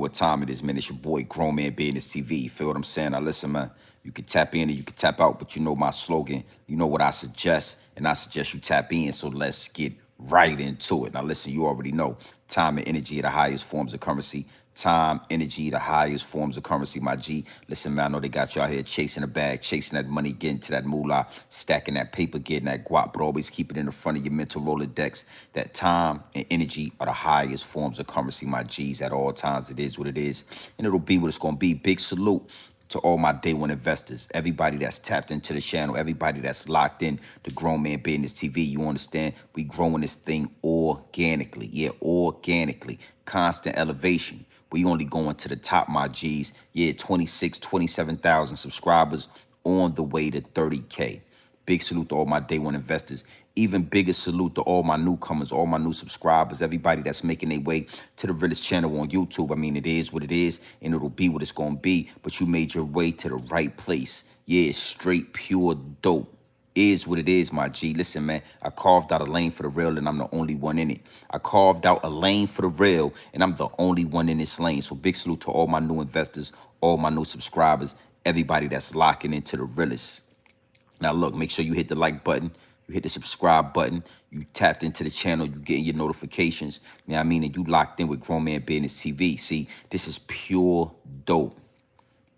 what time it is, man. It's your boy, Grown Man Business TV. You feel what I'm saying? Now, listen, man. You can tap in and you can tap out, but you know my slogan. You know what I suggest, and I suggest you tap in. So let's get right into it. Now, listen, you already know time and energy are the highest forms of currency. Time, energy, the highest forms of currency, my G. Listen, man, I know they got you out here chasing the bag, chasing that money, getting to that moolah, stacking that paper, getting that guap, but always keep it in the front of your mental Rolodex. That time and energy are the highest forms of currency, my G's. At all times, it is what it is, and it'll be what it's going to be. Big salute to all my day one investors, everybody that's tapped into the channel, everybody that's locked in to Grown Man Business TV. You understand? We growing this thing organically. Yeah, organically. Constant elevation. We only going to the top, my G's. Yeah, 26, 27,000 subscribers on the way to 30K. Big salute to all my day one investors. Even bigger salute to all my newcomers, all my new subscribers, everybody that's making their way to the Realest channel on YouTube. I mean, it is what it is, and it'll be what it's going to be. But you made your way to the right place. Yeah, straight, pure dope. Is what it is, my G. Listen, man, I carved out a lane for the real, and I'm the only one in it. I carved out a lane for the real, and I'm the only one in this lane. So big salute to all my new investors, all my new subscribers, everybody that's locking into the Realest. Now, look, make sure you hit the like button. You hit the subscribe button. You tapped into the channel. You getting your notifications. You know what I mean? And you locked in with Grown Man Business TV. See, this is pure dope.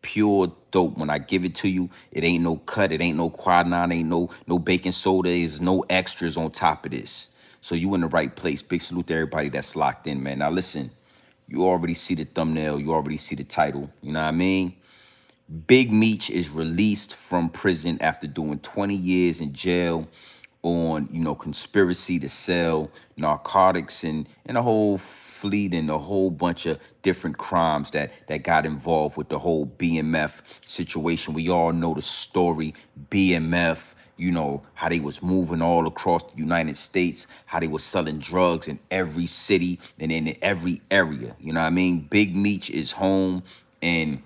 Pure dope. When I give it to you, it ain't no cut. It ain't no quinine. Ain't no baking soda. There's no extras on top of this. So you in the right place. Big salute to everybody that's locked in, man. Now, listen, you already see the thumbnail. You already see the title. You know what I mean? Big Meech is released from prison after doing 20 years in jail on, conspiracy to sell narcotics and a whole fleet and a whole bunch of different crimes that got involved with the whole BMF situation. We all know the story. BMF, how they was moving all across the United States, how they was selling drugs in every city and in every area. You know what I mean? Big Meech is home, and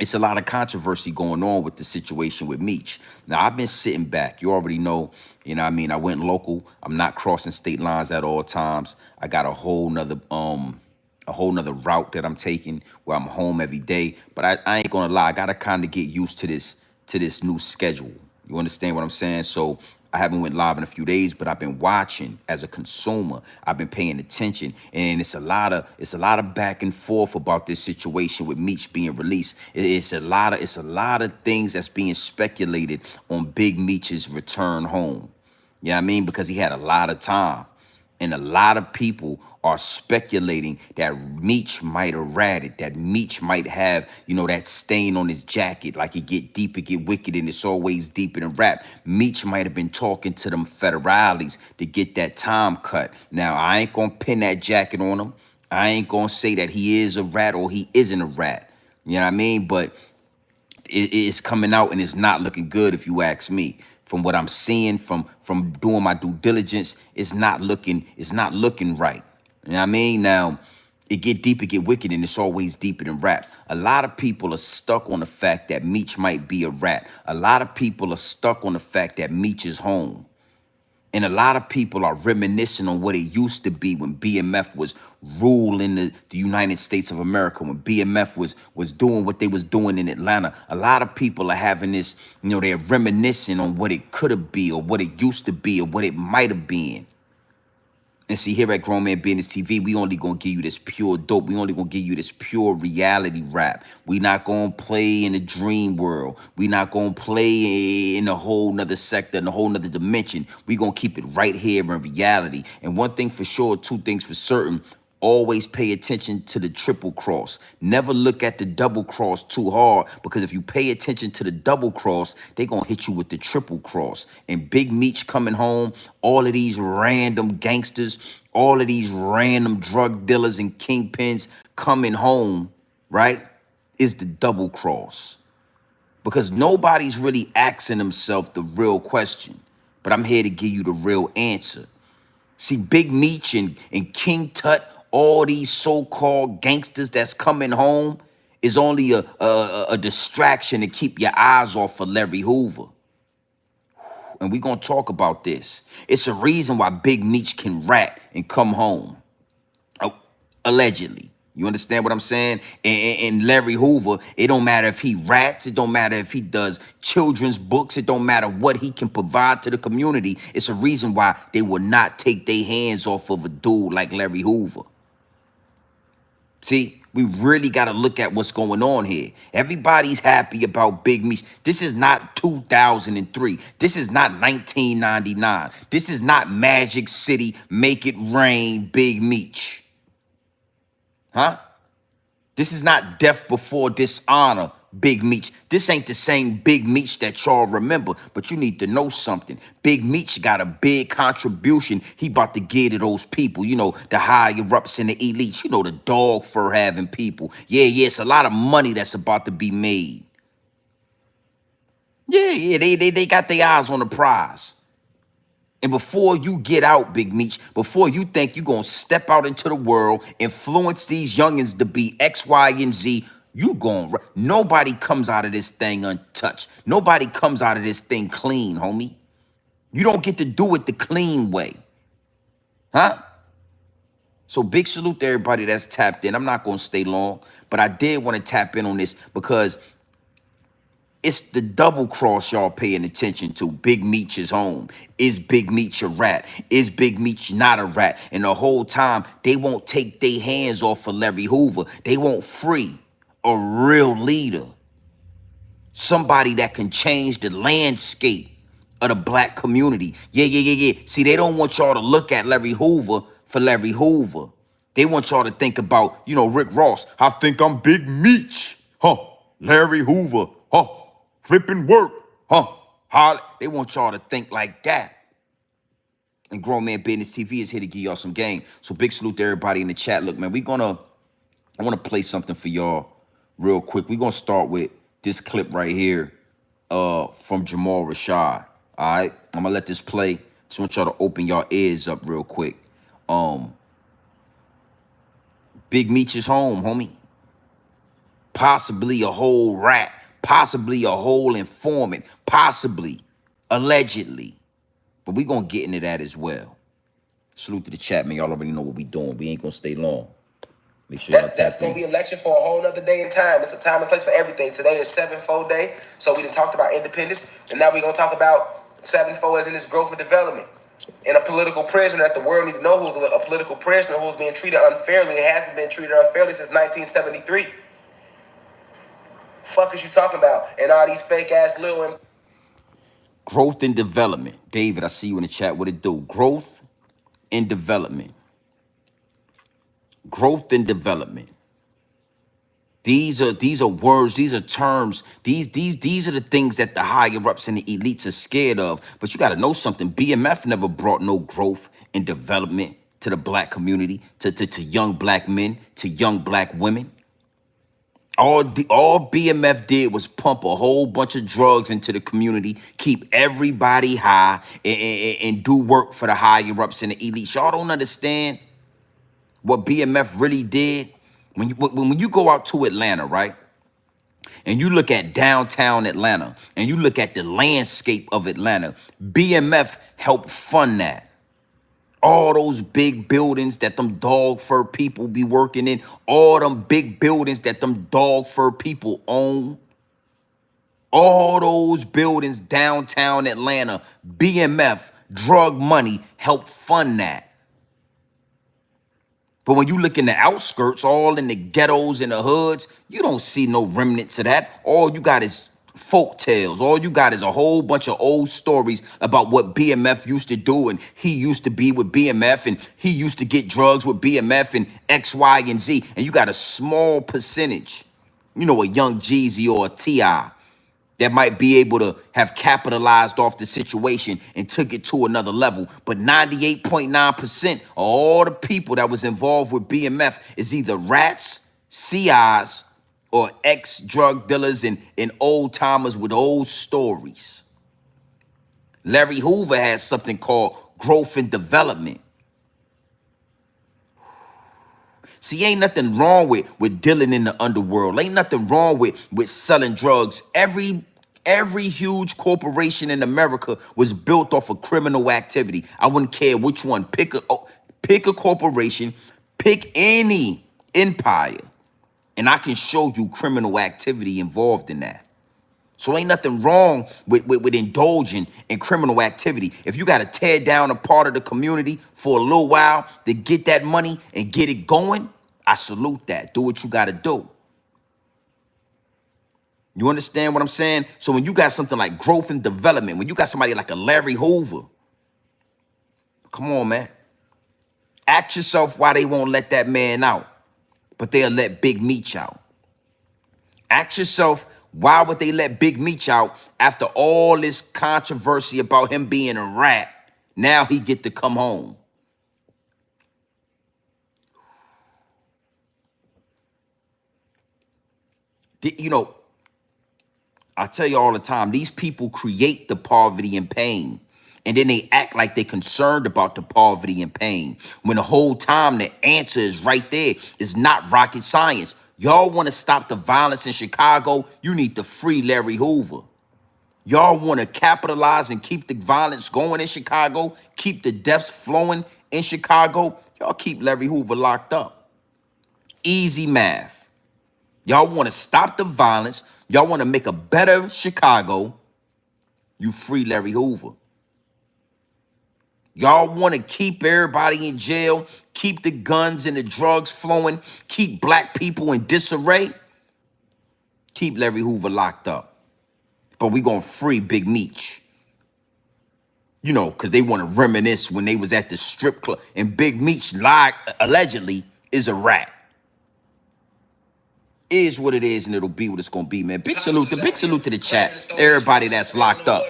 it's a lot of controversy going on with the situation with Meech. Now, I've been sitting back. You already know, I mean? I went local. I'm not crossing state lines at all times. I got a whole nother route that I'm taking where I'm home every day. But I ain't gonna lie, I gotta kind of get used to this new schedule. You understand what I'm saying? So I haven't went live in a few days, but I've been watching as a consumer. I've been paying attention, and it's a lot of back and forth about this situation with Meech being released. It's a lot of things that's being speculated on Big Meech's return home. You know what I mean? Because he had a lot of time. And a lot of people are speculating that Meech might have ratted, that Meech might have, that stain on his jacket, like it get deep, it get wicked, and it's always deeper than rap. Meech might have been talking to them federales to get that time cut. Now, I ain't gonna pin that jacket on him. I ain't gonna say that he is a rat or he isn't a rat. You know what I mean? But it's coming out and it's not looking good, if you ask me. From what I'm seeing, from doing my due diligence, it's not looking right. You know what I mean? Now, it get deep, it get wicked, and it's always deeper than rap. A lot of people are stuck on the fact that Meech might be a rat. A lot of people are stuck on the fact that Meech is home. And a lot of people are reminiscing on what it used to be when BMF was ruling the United States of America, when BMF was doing what they was doing in Atlanta. A lot of people are having this, they're reminiscing on what it could have been or what it used to be or what it might have been. And see, here at Grown Man Business TV, we only gonna give you this pure dope. We only gonna give you this pure reality rap. We not gonna play in the dream world. We not gonna play in a whole nother sector, in a whole nother dimension. We gonna keep it right here in reality. And one thing for sure, two things for certain, always pay attention to the triple cross. Never look at the double cross too hard, because if you pay attention to the double cross, they gonna hit you with the triple cross. And Big Meech coming home, all of these random gangsters, all of these random drug dealers and kingpins coming home, right, is the double cross. Because nobody's really asking themselves the real question. But I'm here to give you the real answer. See, Big Meech and King Tut, all these so-called gangsters that's coming home is only a distraction to keep your eyes off of Larry Hoover. And we're going to talk about this. It's a reason why Big Meech can rat and come home. Allegedly. You understand what I'm saying? And Larry Hoover, it don't matter if he rats, it don't matter if he does children's books, it don't matter what he can provide to the community. It's a reason why they will not take their hands off of a dude like Larry Hoover. See, we really got to look at what's going on here. Everybody's happy about Big Meech. This is not 2003. This is not 1999. This is not Magic City, Make It Rain, Big Meech. Huh? This is not Death Before Dishonor, Big Meech. This ain't the same Big Meech that y'all remember, but you need to know something. Big Meech got a big contribution he about to give to those people, you know, the higher-ups and the elites, you know, the dog fur having people. Yeah, it's a lot of money that's about to be made. Yeah, they got their eyes on the prize. And before you get out, Big Meech, before you think you're going to step out into the world, influence these youngins to be X, Y, and Z, you going, nobody comes out of this thing untouched. Nobody comes out of this thing clean, homie. You don't get to do it the clean way. Huh? So big salute to everybody that's tapped in. I'm not going to stay long, but I did want to tap in on this because it's the double cross y'all paying attention to. Big Meech is home. Is Big Meech a rat? Is Big Meech not a rat? And the whole time, they won't take their hands off of Larry Hoover. They won't free a real leader. Somebody that can change the landscape of the black community. Yeah. See, they don't want y'all to look at Larry Hoover for Larry Hoover. They want y'all to think about, you know, Rick Ross. I think I'm Big Meech. Huh? Larry Hoover. Huh? Flipping work. Huh? They want y'all to think like that. And Grown Man Business TV is here to give y'all some game. So big salute to everybody in the chat. Look, man, I want to play something for y'all real quick. We're going to start with this clip right here from Jamal Rashad. All right? I'm going to let this play. Just want y'all to open y'all ears up real quick. Big Meech is home, homie. Possibly a whole rat. Possibly a whole informant. Possibly. Allegedly. But we're going to get into that as well. Salute to the chat, man. Y'all already know what we doing. We ain't going to stay long. Make sure that's going to be election for a whole nother day and time. It's a time and place for everything. Today is 7-4 day. So we done talked about independence. And now we're going to talk about 7-4 as in this growth and development. And a political prisoner that the world need to know who's a political prisoner who's being treated unfairly. It hasn't been treated unfairly since 1973. Fuck is you talking about? And all these fake ass little... Growth and development. David, I see you in the chat. What it do? Growth and development. Growth and development. These are words, these are terms, these are the things that the higher ups and the elites are scared of. But you got to know something. BMF never brought no growth and development to the black community, to young black men, to young black women. All BMF did was pump a whole bunch of drugs into the community, keep everybody high, and do work for the higher ups and the elites. Y'all don't understand what BMF really did. When you go out to Atlanta, right, and you look at downtown Atlanta, and you look at the landscape of Atlanta, BMF helped fund that. All those big buildings that them dog fur people be working in, all them big buildings that them dog fur people own, all those buildings downtown Atlanta, BMF, drug money, helped fund that. But when you look in the outskirts, all in the ghettos and the hoods, you don't see no remnants of that. All you got is folk tales. All you got is a whole bunch of old stories about what BMF used to do, and he used to be with BMF, and he used to get drugs with BMF and X, Y, and Z. And you got a small percentage, you know, a Young Jeezy or a T.I. that might be able to have capitalized off the situation and took it to another level. But 98.9% of all the people that was involved with BMF is either rats, CIs, or ex-drug dealers and old-timers with old stories. Larry Hoover has something called growth and development. See, ain't nothing wrong with dealing in the underworld. Ain't nothing wrong with selling drugs. Every huge corporation in America was built off of criminal activity. I wouldn't care which one. Pick a corporation, pick any empire, and I can show you criminal activity involved in that. So ain't nothing wrong with indulging in criminal activity. If you got to tear down a part of the community for a little while to get that money and get it going, I salute that. Do what you got to do. You understand what I'm saying? So when you got something like growth and development, when you got somebody like a Larry Hoover, come on, man. Ask yourself why they won't let that man out, but they'll let Big Meech out. Ask yourself, why would they let Big Meech out after all this controversy about him being a rat? Now he get to come home. You know, I tell you all the time, these people create the poverty and pain. And then they act like they're concerned about the poverty and pain, when the whole time the answer is right there. It's not rocket science. Y'all want to stop the violence in Chicago? You need to free Larry Hoover. Y'all want to capitalize and keep the violence going in Chicago, keep the deaths flowing in Chicago? Y'all keep Larry Hoover locked up. Easy math. Y'all want to stop the violence. Y'all want to make a better Chicago. You free Larry Hoover. Y'all want to keep everybody in jail, keep the guns and the drugs flowing, keep black people in disarray? Keep Larry Hoover locked up. But we gonna free Big Meech. You know, because they want to reminisce when they was at the strip club. And Big Meech lied, allegedly, is a rat. Is what it is, and it'll be what it's gonna be, man. Big salute to the chat. Everybody that's locked up.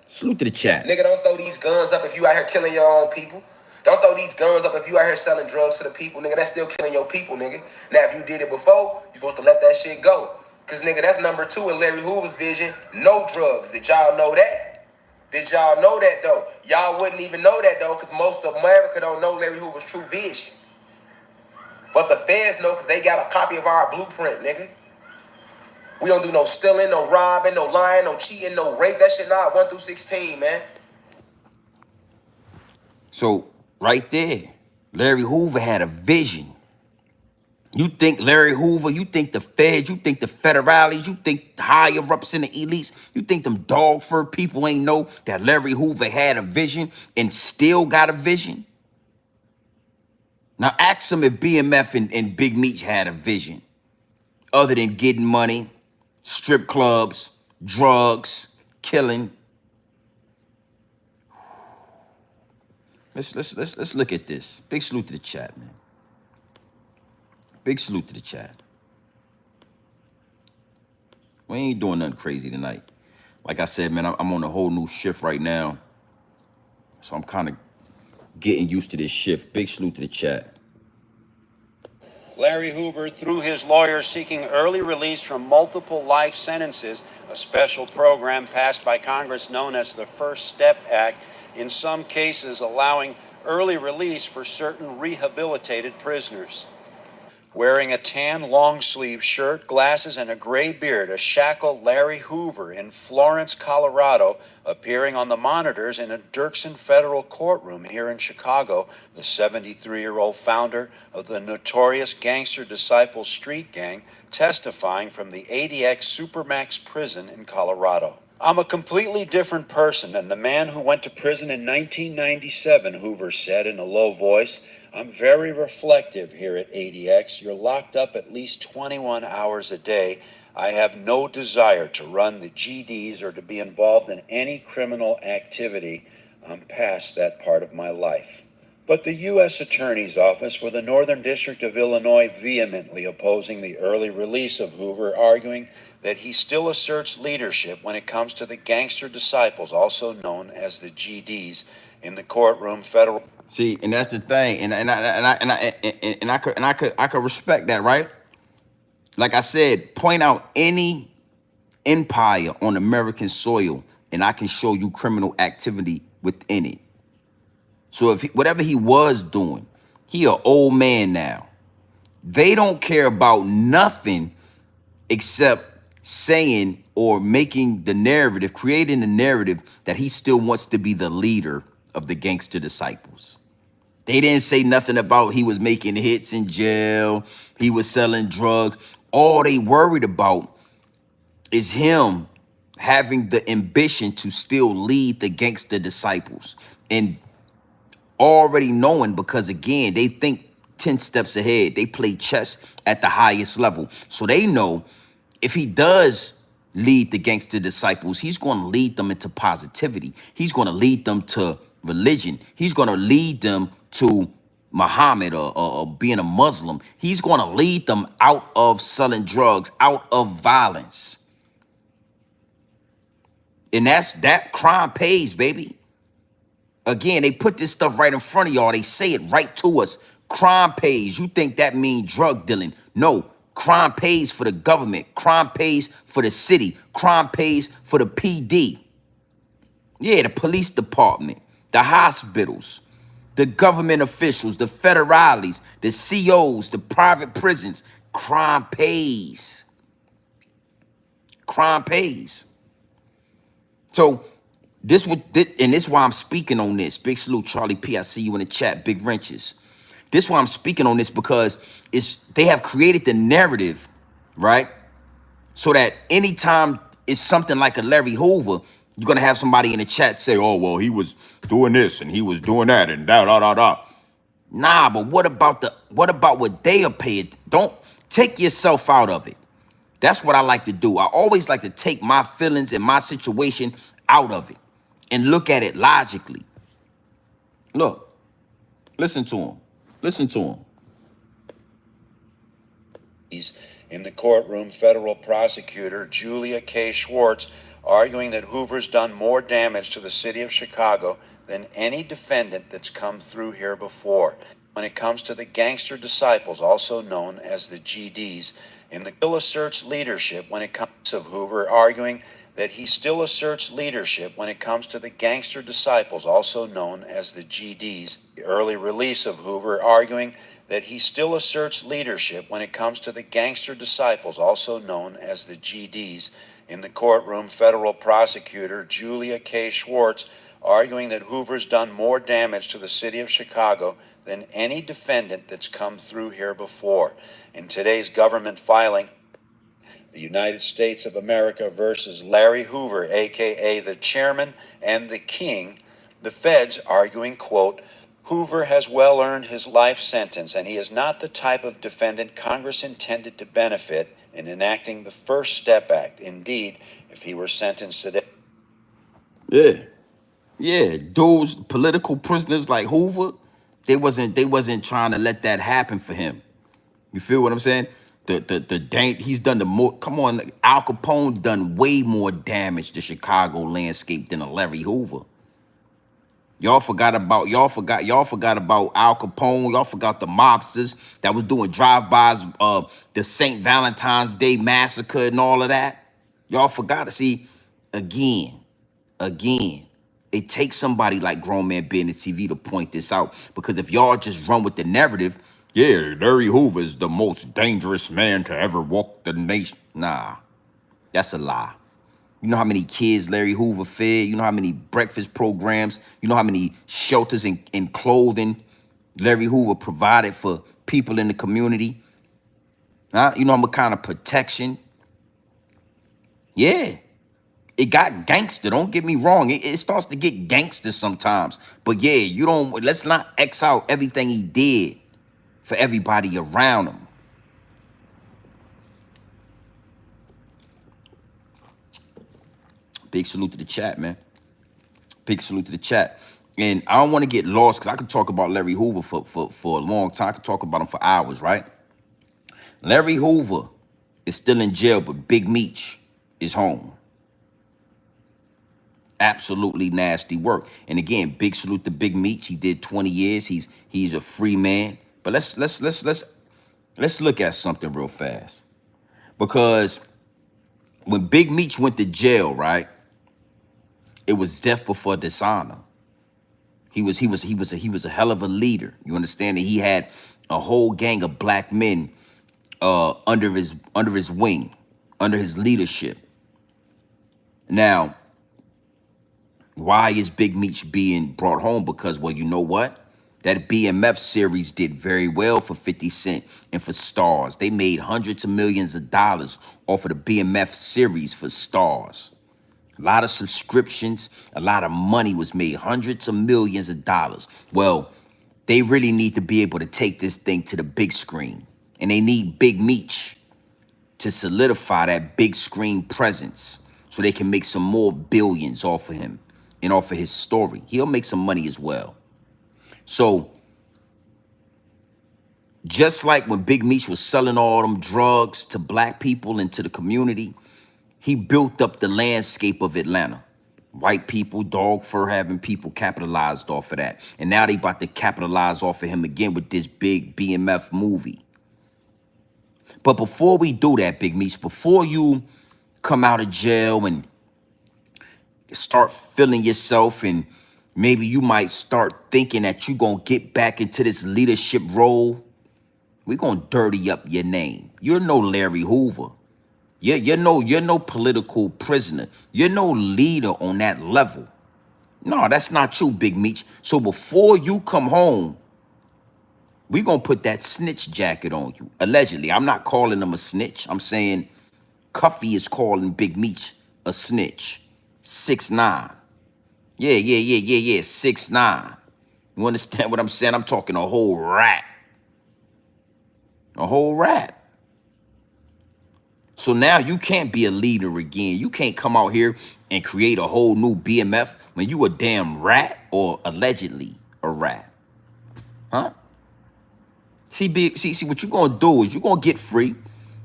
Salute to the chat. Nigga, don't throw these guns up if you out here killing your own people. Don't throw these guns up if you out here selling drugs to the people, nigga. That's still killing your people, nigga. Now, if you did it before, you supposed to let that shit go. Because, nigga, that's number 2 in Larry Hoover's vision. No drugs. Did y'all know that? Did y'all know that, though? Y'all wouldn't even know that, though, because most of America don't know Larry Hoover's true vision. But the feds know because they got a copy of our blueprint, nigga. We don't do no stealing, no robbing, no lying, no cheating, no rape. That shit not 1 through 16, man. So, right there, Larry Hoover had a vision. You think Larry Hoover, you think the feds, you think the federales, you think the higher ups in the elites, you think them dog fur people ain't know that Larry Hoover had a vision and still got a vision? Now ask them if BMF and Big Meech had a vision other than getting money, strip clubs, drugs, killing. Let's look at this. Big salute to the chat, man. Big salute to the chat. We ain't doing nothing crazy tonight. Like I said, man, I'm on a whole new shift right now. So I'm kind of getting used to this shift. Big salute to the chat. Larry Hoover, through his lawyers seeking early release from multiple life sentences, a special program passed by Congress known as the First Step Act, in some cases allowing early release for certain rehabilitated prisoners. Wearing a tan long-sleeve shirt, glasses, and a gray beard, a shackled Larry Hoover in Florence, Colorado, appearing on the monitors in a Dirksen federal courtroom here in Chicago, the 73-year-old founder of the notorious Gangster Disciples street gang, testifying from the ADX Supermax prison in Colorado. I'm a completely different person than the man who went to prison in 1997, Hoover said in a low voice. I'm very reflective here at ADX. You're locked up at least 21 hours a day. I have no desire to run the GDs or to be involved in any criminal activity. I'm past that part of my life. But the U.S. Attorney's Office for the Northern District of Illinois vehemently opposing the early release of Hoover, arguing that he still asserts leadership when it comes to the Gangster Disciples, also known as the GDs, in the courtroom federal. See, and that's the thing, and I could respect that, right? Like I said, point out any empire on American soil, and I can show you criminal activity within it. So if whatever he was doing, he an old man now. They don't care about nothing except saying or making the narrative, creating the narrative that he still wants to be the leader of the Gangster Disciples. They didn't say nothing about he was making hits in jail, he was selling drugs. All they worried about is him having the ambition to still lead the gangster disciples. And already knowing, because again, they think 10 steps ahead. They play chess at the highest level. So they know if he does lead the gangster disciples, he's going to lead them into positivity. He's going to lead them to religion. He's going to lead them to Muhammad or being a Muslim. He's going to lead them out of selling drugs, out of violence. And that crime pays, baby. Again, they put this stuff right in front of y'all. They say it right to us. Crime pays. You think that means drug dealing? No. Crime pays for the government. Crime pays for the city. Crime pays for the PD. Yeah, the police department, the hospitals, the government officials, the federales, the COs, the private prisons. Crime pays. Crime pays. So this is why I'm speaking on this. Big salute, Charlie P. I see you in the chat. Big wrenches. This is why I'm speaking on this, because they have created the narrative, right? So that anytime it's something like a Larry Hoover, you're gonna have somebody in the chat say, "Oh, well, he was doing this and he was doing that and da da da da." Nah, but what about what they are paid? Don't take yourself out of it. That's what I like to do. I always like to take my feelings and my situation out of it and look at it logically. Look, listen to him. Listen to him. In the courtroom, federal prosecutor Julia K. Schwartz arguing that Hoover's done more damage to the city of Chicago than any defendant that's come through here before. When it comes to the gangster disciples, also known as the GDs, in the still asserts leadership when it comes to Hoover, arguing that he still asserts leadership when it comes to the gangster disciples, also known as the GDs. The early release of Hoover arguing that he still asserts leadership when it comes to the gangster disciples, also known as the GDs. In the courtroom, federal prosecutor Julia K. Schwartz arguing that Hoover's done more damage to the city of Chicago than any defendant that's come through here before. In today's government filing, the United States of America versus Larry Hoover, aka the chairman and the king, the feds arguing, quote, Hoover has well earned his life sentence, and he is not the type of defendant Congress intended to benefit in enacting the First Step Act. Indeed, if he were sentenced today. Yeah, those political prisoners like Hoover, they wasn't trying to let that happen for him. You feel what I'm saying? He's done the more. Come on, Al Capone done way more damage to Chicago landscape than a Larry Hoover. Y'all forgot about Al Capone. Y'all forgot the mobsters that was doing drive-bys, the St. Valentine's Day massacre and all of that. Y'all forgot to see again. It takes somebody like Grown Man Business TV to point this out, because if y'all just run with the narrative, yeah, Larry Hoover is the most dangerous man to ever walk the nation. Nah, that's a lie. You know how many kids Larry Hoover fed? You know how many breakfast programs? You know how many shelters and clothing Larry Hoover provided for people in the community? Huh? You know what kind of protection? Yeah. It got gangster. Don't get me wrong. It starts to get gangster sometimes. But yeah, let's not X out everything he did for everybody around him. Big salute to the chat, man. Big salute to the chat. And I don't want to get lost, because I could talk about Larry Hoover for a long time. I could talk about him for hours, right? Larry Hoover is still in jail, but Big Meech is home. Absolutely nasty work. And again, big salute to Big Meech. He did 20 years. He's a free man. But let's look at something real fast. Because when Big Meech went to jail, right? It was death before dishonor. He was a hell of a leader. You understand that he had a whole gang of black men under his wing, under his leadership. Now, why is Big Meech being brought home? Because, well, you know what? That BMF series did very well for 50 Cent and for Stars. They made hundreds of millions of dollars off of the BMF series for Stars. A lot of subscriptions, a lot of money was made, hundreds of millions of dollars. Well, they really need to be able to take this thing to the big screen. And they need Big Meech to solidify that big screen presence so they can make some more billions off of him and off of his story. He'll make some money as well. So just like when Big Meech was selling all them drugs to black people and to the community, he built up the landscape of Atlanta. White people, dog fur having people capitalized off of that. And now they about to capitalize off of him again with this big BMF movie. But before we do that, Big Meech, before you come out of jail and start feeling yourself, and maybe you might start thinking that you're going to get back into this leadership role, we're going to dirty up your name. You're no Larry Hoover. You're no political prisoner. You're no leader on that level. No, that's not you, Big Meech. So before you come home, we're going to put that snitch jacket on you. Allegedly. I'm not calling him a snitch. I'm saying Cuffy is calling Big Meech a snitch. 6'9". Yeah. 6'9". You understand what I'm saying? I'm talking a whole rat. A whole rat. So now you can't be a leader again. You can't come out here and create a whole new BMF when you a damn rat or allegedly a rat. Huh? See, what you're going to do is you're going to get free.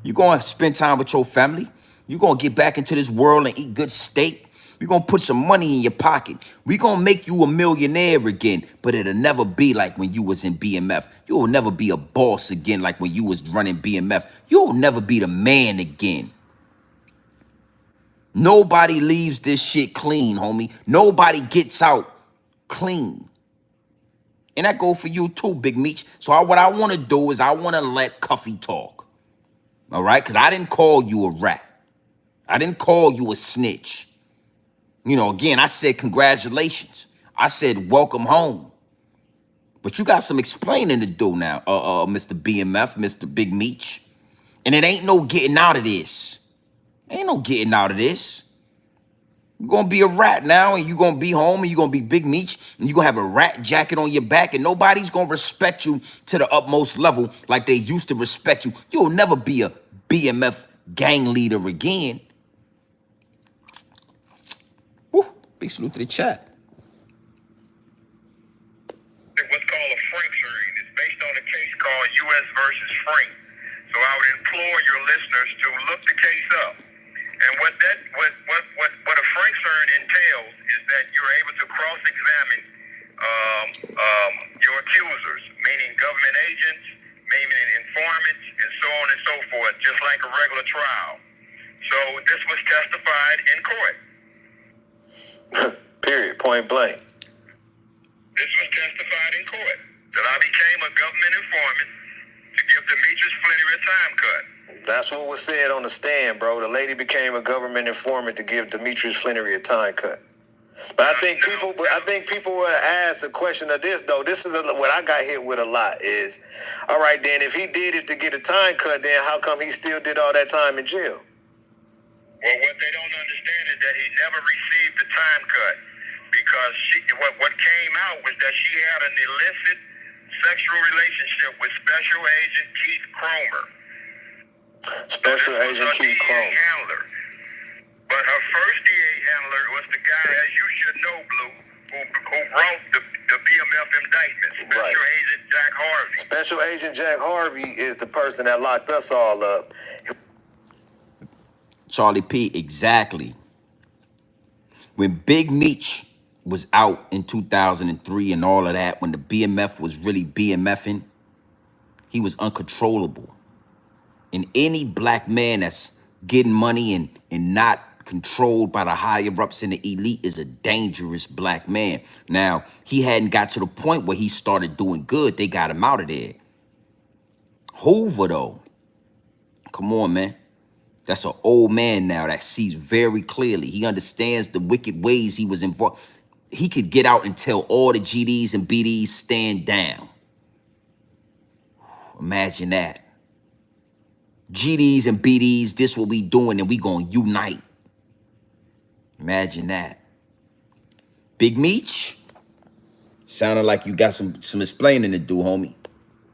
You're going to spend time with your family. You're going to get back into this world and eat good steak. We're going to put some money in your pocket. We're going to make you a millionaire again, but it'll never be like when you was in BMF. You'll never be a boss again like when you was running BMF. You'll never be the man again. Nobody leaves this shit clean, homie. Nobody gets out clean. And that go for you too, Big Meech. So what I want to do is I want to let Cuffy talk. All right? Because I didn't call you a rat. I didn't call you a snitch. You know, again, I said congratulations. I said welcome home. But you got some explaining to do now, Mr. BMF, Mr. Big Meech. And it ain't no getting out of this. Ain't no getting out of this. You're going to be a rat now, and you're going to be home, and you're going to be Big Meech, and you're going to have a rat jacket on your back, and nobody's going to respect you to the utmost level like they used to respect you. You'll never be a BMF gang leader again. Woo, big salute to the chat. What's called a Frank hearing. It's based on a case called U.S. versus Frank. So I would implore your listeners to look the case up. And what a Frank hearing entails is that you're able to cross-examine your accusers, meaning government agents, meaning informants, and so on and so forth, just like a regular trial. So this was testified in court. Period. Point blank. This was testified in court that I became a government informant to give Demetrius Flannery a time cut. That's what was said on the stand, bro. The lady became a government informant to give Demetrius Flannery a time cut. But I think people will ask the question of this, though. This is what I got hit with a lot is, all right, then if he did it to get a time cut, then how come he still did all that time in jail? Well, what they don't understand is that he never received the time cut because what came out was that she had an illicit sexual relationship with Special Agent Keith Cromer. Special Agent Keith Cromer. Handler. But her first DA handler was the guy, as you should know, Blue, who wrote the BMF indictment, Special Agent Jack Harvey. Special Agent Jack Harvey is the person that locked us all up. Charlie P, exactly. When Big Meech was out in 2003 and all of that, when the BMF was really BMFing, he was uncontrollable. And any black man that's getting money and not controlled by the higher-ups in the elite is a dangerous black man. Now, he hadn't got to the point where he started doing good. They got him out of there. Hoover, though, come on, man. That's an old man now that sees very clearly. He understands the wicked ways he was involved. he could get out and tell all the GDs and BDs stand down. Imagine that. GDs and BDs, this what we doing, and we gonna unite. Imagine that. Big Meech, sounded like you got some explaining to do, homie.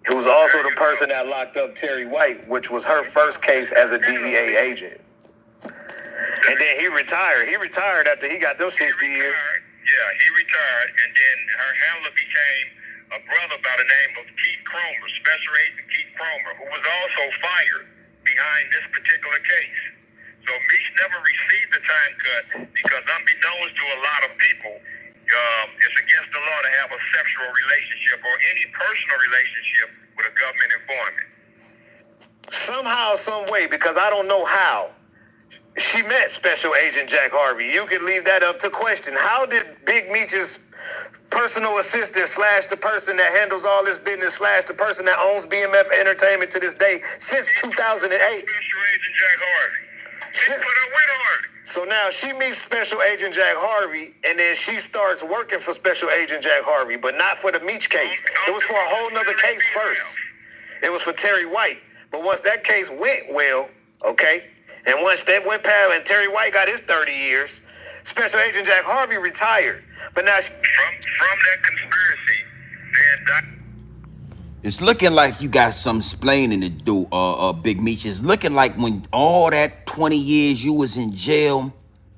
He was also the person that locked up Terry White, which was her first case as a DEA agent. And then he retired. He retired after he got those 60 years. Yeah, he retired, and then her handler became a brother by the name of Keith Cromer, Special Agent Keith Cromer, who was also fired behind this particular case. So Meech never received the time cut because, unbeknownst to a lot of people, it's against the law to have a sexual relationship or any personal relationship with a government informant. Somehow, some way, because I don't know how, she met Special Agent Jack Harvey. You could leave that up to question. How did Big Meech's personal assistant / the person that handles all this business / the person that owns BMF Entertainment to this day since 2008? Special Agent Jack Harvey. She put her with Harvey. So now she meets Special Agent Jack Harvey, and then she starts working for Special Agent Jack Harvey, but not for the Meech case. It was for a whole nother case first. It was for Terry White. But once that case went well, okay, and once that went past and Terry White got his 30 years, Special Agent Jack Harvey retired. But now from that conspiracy, then It's looking like you got some explaining to do, Big Meech. It's looking like when all that 20 years you was in jail,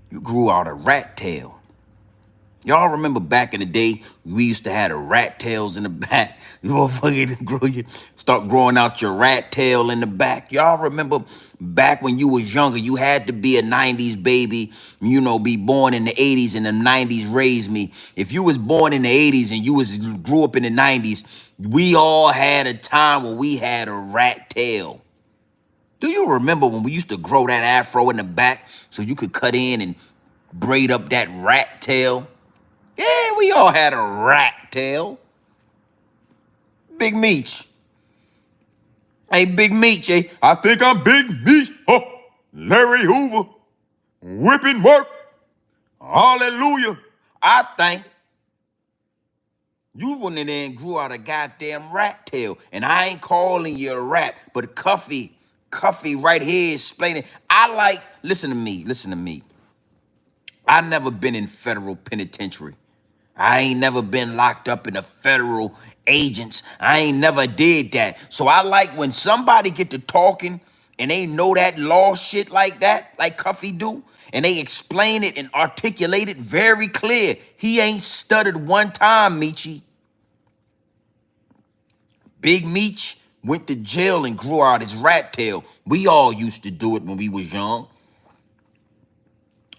you grew out a rat tail. Y'all remember back in the day, we used to have the rat tails in the back. You motherfucking start growing out your rat tail in the back. Y'all remember back when you was younger, you had to be a 90s baby, you know, be born in the 80s, and the 90s raised me. If you was born in the 80s and you grew up in the 90s, we all had a time where we had a rat tail. Do you remember when we used to grow that afro in the back so you could cut in and braid up that rat tail? Yeah, we all had a rat tail. Big Meech. Hey, Big Meech, hey, I think I'm Big Meech. Oh, Larry Hoover. Whipping work. Hallelujah. I think you went in there and grew out a goddamn rat tail. And I ain't calling you a rat, but Cuffy right here is explaining. Listen to me. I never been in federal penitentiary. I ain't never been locked up in a federal agents. I ain't never did that. So I like when somebody get to talking and they know that law shit like that, like Cuffy do, and they explain it and articulate it very clear. He ain't stuttered one time, Meechy. Big Meech went to jail and grew out his rat tail. We all used to do it when we was young.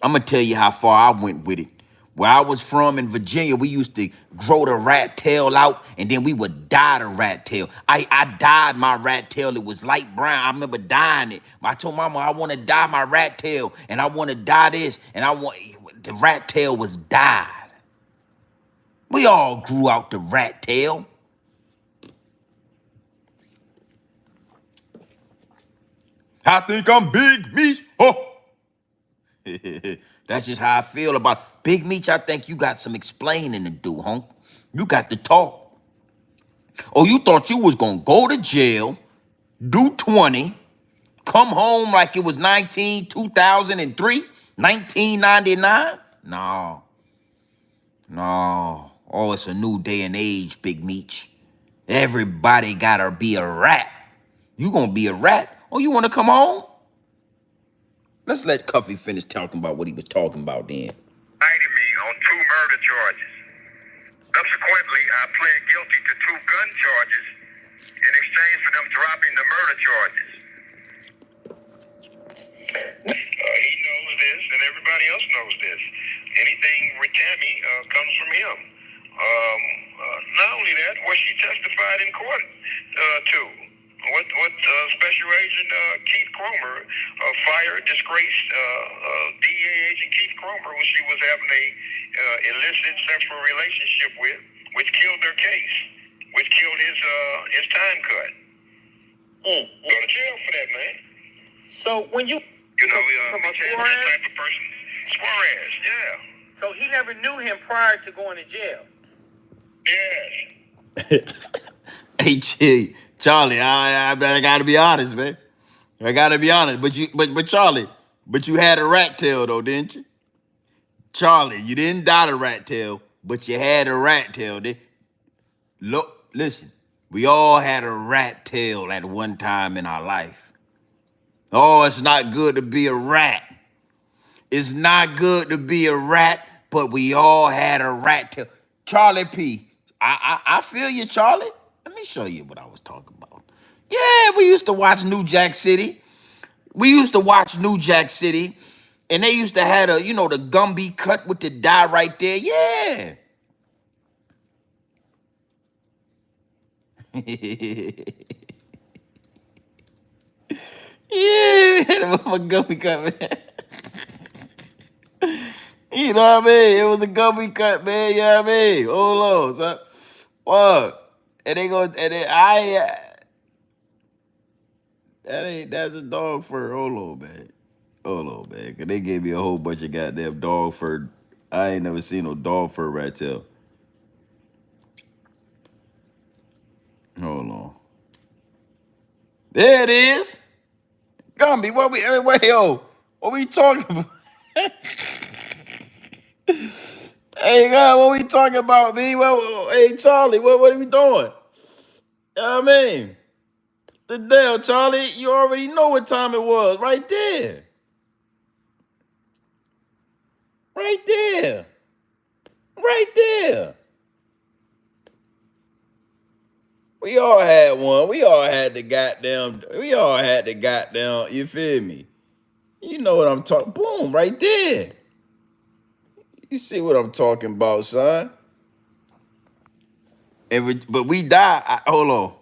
I'm going to tell you how far I went with it. Where I was from in Virginia, we used to grow the rat tail out, and then we would dye the rat tail. I dyed my rat tail. It was light brown. I remember dyeing it. I told Mama, I want to dye my rat tail, and I want to dye this, and the rat tail was dyed. We all grew out the rat tail. I think I'm Big Meech. Oh. That's just how I feel about Big Meech. I think you got some explaining to do, huh? You got to talk. Oh, you thought you was going to go to jail, do 20, come home like it was 2003, 1999? No. Oh, it's a new day and age, Big Meech. Everybody got to be a rat. You going to be a rat? Oh, you want to come home? Let's let Cuffy finish talking about what he was talking about then. Indicted me on 2 murder charges. Subsequently, I pled guilty to 2 gun charges in exchange for them dropping the murder charges. He knows this, and everybody else knows this. Anything with Tammy comes from him. Not only that, what she testified in court to. What Special Agent Keith Cromer fired, disgraced DEA Agent Keith Cromer, who she was having a illicit sexual relationship with, which killed their case, which killed his time cut. Go to jail for that, man. So when you became this type of person, Suarez, yeah. So he never knew him prior to going to jail. Yes. Hey, Charlie, I gotta be honest, man. I gotta be honest. But Charlie, but you had a rat tail though, didn't you? Charlie, you didn't dot a rat tail, but you had a rat tail. Look, listen, we all had a rat tail at one time in our life. Oh, it's not good to be a rat. It's not good to be a rat, but we all had a rat tail. Charlie P, I feel you, Charlie. Let me show you what I was talking about. Yeah, we used to watch New Jack City. We used to watch New Jack City, and they used to have the Gumby cut with the dye right there. Yeah. Yeah, that was a Gumby cut, man. You know what I mean? It was a Gumby cut, man. You know what I mean? Hold on, son. What? And they go, and then that's a dog fur. Hold on, man. Hold on, man. Cause they gave me a whole bunch of goddamn dog fur. I ain't never seen no dog fur rat tail. Hold on. There it is. Gumby, wait, yo, what we talking about? Hey, God, what we talking about, B? Hey, Charlie, what are we doing? You know what I mean? The deal, Charlie, you already know what time it was. Right there. Right there. Right there. We all had one. We all had the goddamn, you feel me? You know what I'm talking, boom, right there. You see what I'm talking about, son? But we died, hold on.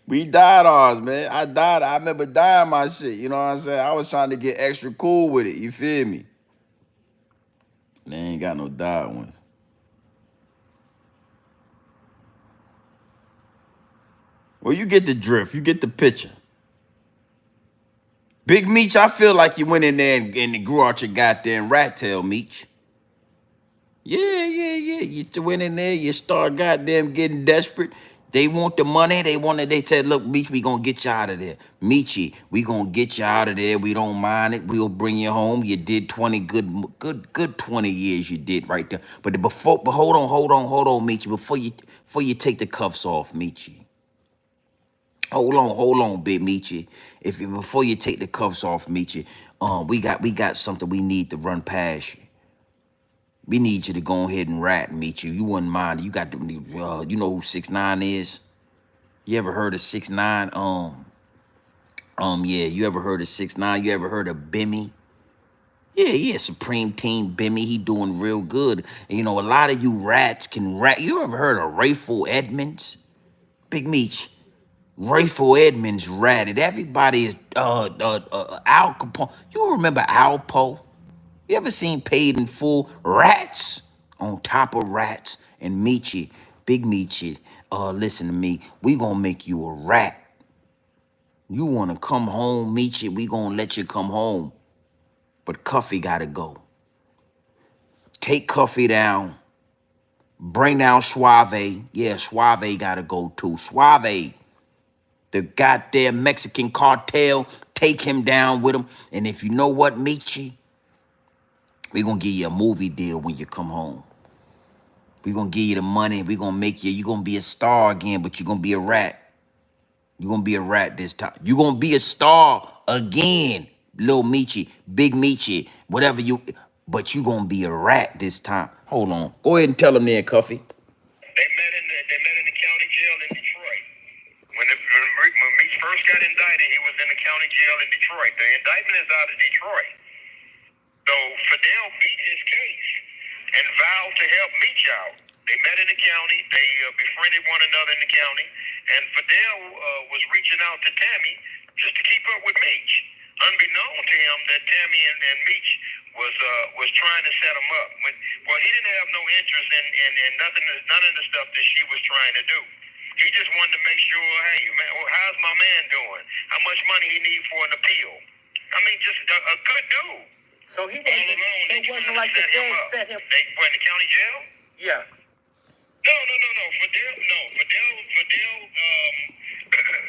We died ours, man. I remember dying my shit, you know what I'm saying? I was trying to get extra cool with it, you feel me? They ain't got no died ones. Well, you get the drift, you get the picture. Big Meech, I feel like you went in there and grew out your goddamn rat tail, Meech. Yeah. You went in there, you start goddamn getting desperate. They want the money. They said, look, Meech, we gonna get you out of there. Meechy, we gonna get you out of there. We don't mind it. We'll bring you home. You did 20 good 20 years you did right there. But hold on, Meechy. Before you take the cuffs off, Meechy. Hold on, Big Meechy. Before you take the cuffs off, Meechy, we got something we need to run past you. We need you to go ahead and rat, Meechy. You wouldn't mind. You got the, you know who 6ix9ine is? You ever heard of 6ix9ine? Yeah. You ever heard of 6ix9ine? You ever heard of Bimmy? Yeah. Supreme Team Bimmy. He doing real good. And, a lot of you rats can rat. You ever heard of Rayful Edmonds? Big Meech. Rayful Edmonds ratted. Everybody is Al Capone. You remember Alpo? You ever seen Paid in Full? Rats on top of rats. And Meechy, Big Meechy, listen to me. We gonna make you a rat. You wanna come home, Meechy? We gonna let you come home. But Cuffy gotta go. Take Cuffy down. Bring down Suave. Yeah, Suave gotta go too. Suave. The goddamn Mexican cartel, take him down with him. And if you know what, Meechy, we gonna give you a movie deal when you come home. We gonna give you the money. We gonna make you gonna be a star again, but you gonna be a rat. You gonna be a rat this time. You gonna be a star again, Lil Meechy, Big Meechy, whatever you, but you gonna be a rat this time. Hold on. Go ahead and tell them there, Cuffy. They met in the county jail in Detroit. When Meech first got indicted, he was in the county jail in Detroit. The indictment is out of Detroit. So Fidel beat his case and vowed to help Meech out. They met in the county. They befriended one another in the county. And Fidel was reaching out to Tammy just to keep up with Meech. Unbeknown to him that Tammy and Meech was trying to set him up. He didn't have no interest in none of the stuff that she was trying to do. He just wanted to make sure, hey, man, how's my man doing? How much money he need for an appeal? I mean, just a good dude. So he All wasn't. alone, So they it trying wasn't to like the set him feds up. set him. They went to county jail? Yeah. No.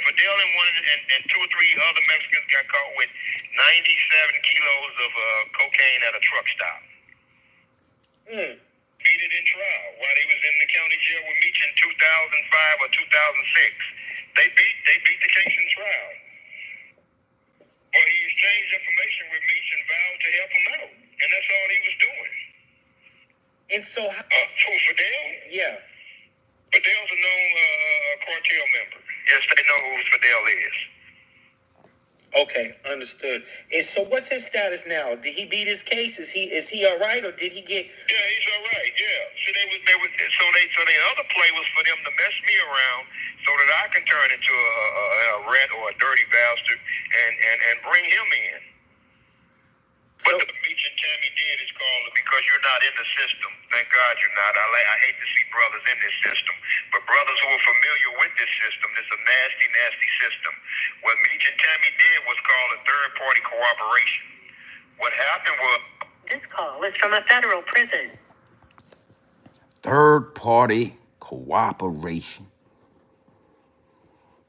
Fidel and two or three other Mexicans got caught with 97 kilos of cocaine at a truck stop. Beat it in trial while they was in the county jail with Meech in 2005 or 2006. They beat the case in trial. Well, he exchanged information with Meech and vowed to help him out, and that's all he was doing. And so, Who, Fidel? yeah. Fidel's a known cartel member. Yes, they know who Fidel is. Okay, understood. And so, what's his status now? Did he beat his case? Is he all right, or did he get? Yeah, he's all right. Yeah. See, so the other play was for them to mess me around so that I can turn into a rat or a dirty bastard and bring him in. But the Meech and Tammy did is call it because you're not in the system. Thank God you're not. I hate to see brothers in this system. But brothers who are familiar with this system, it's a nasty, nasty system. What Meech and Tammy did was call a third-party cooperation. What happened was... This call is from a federal prison. Third-party cooperation.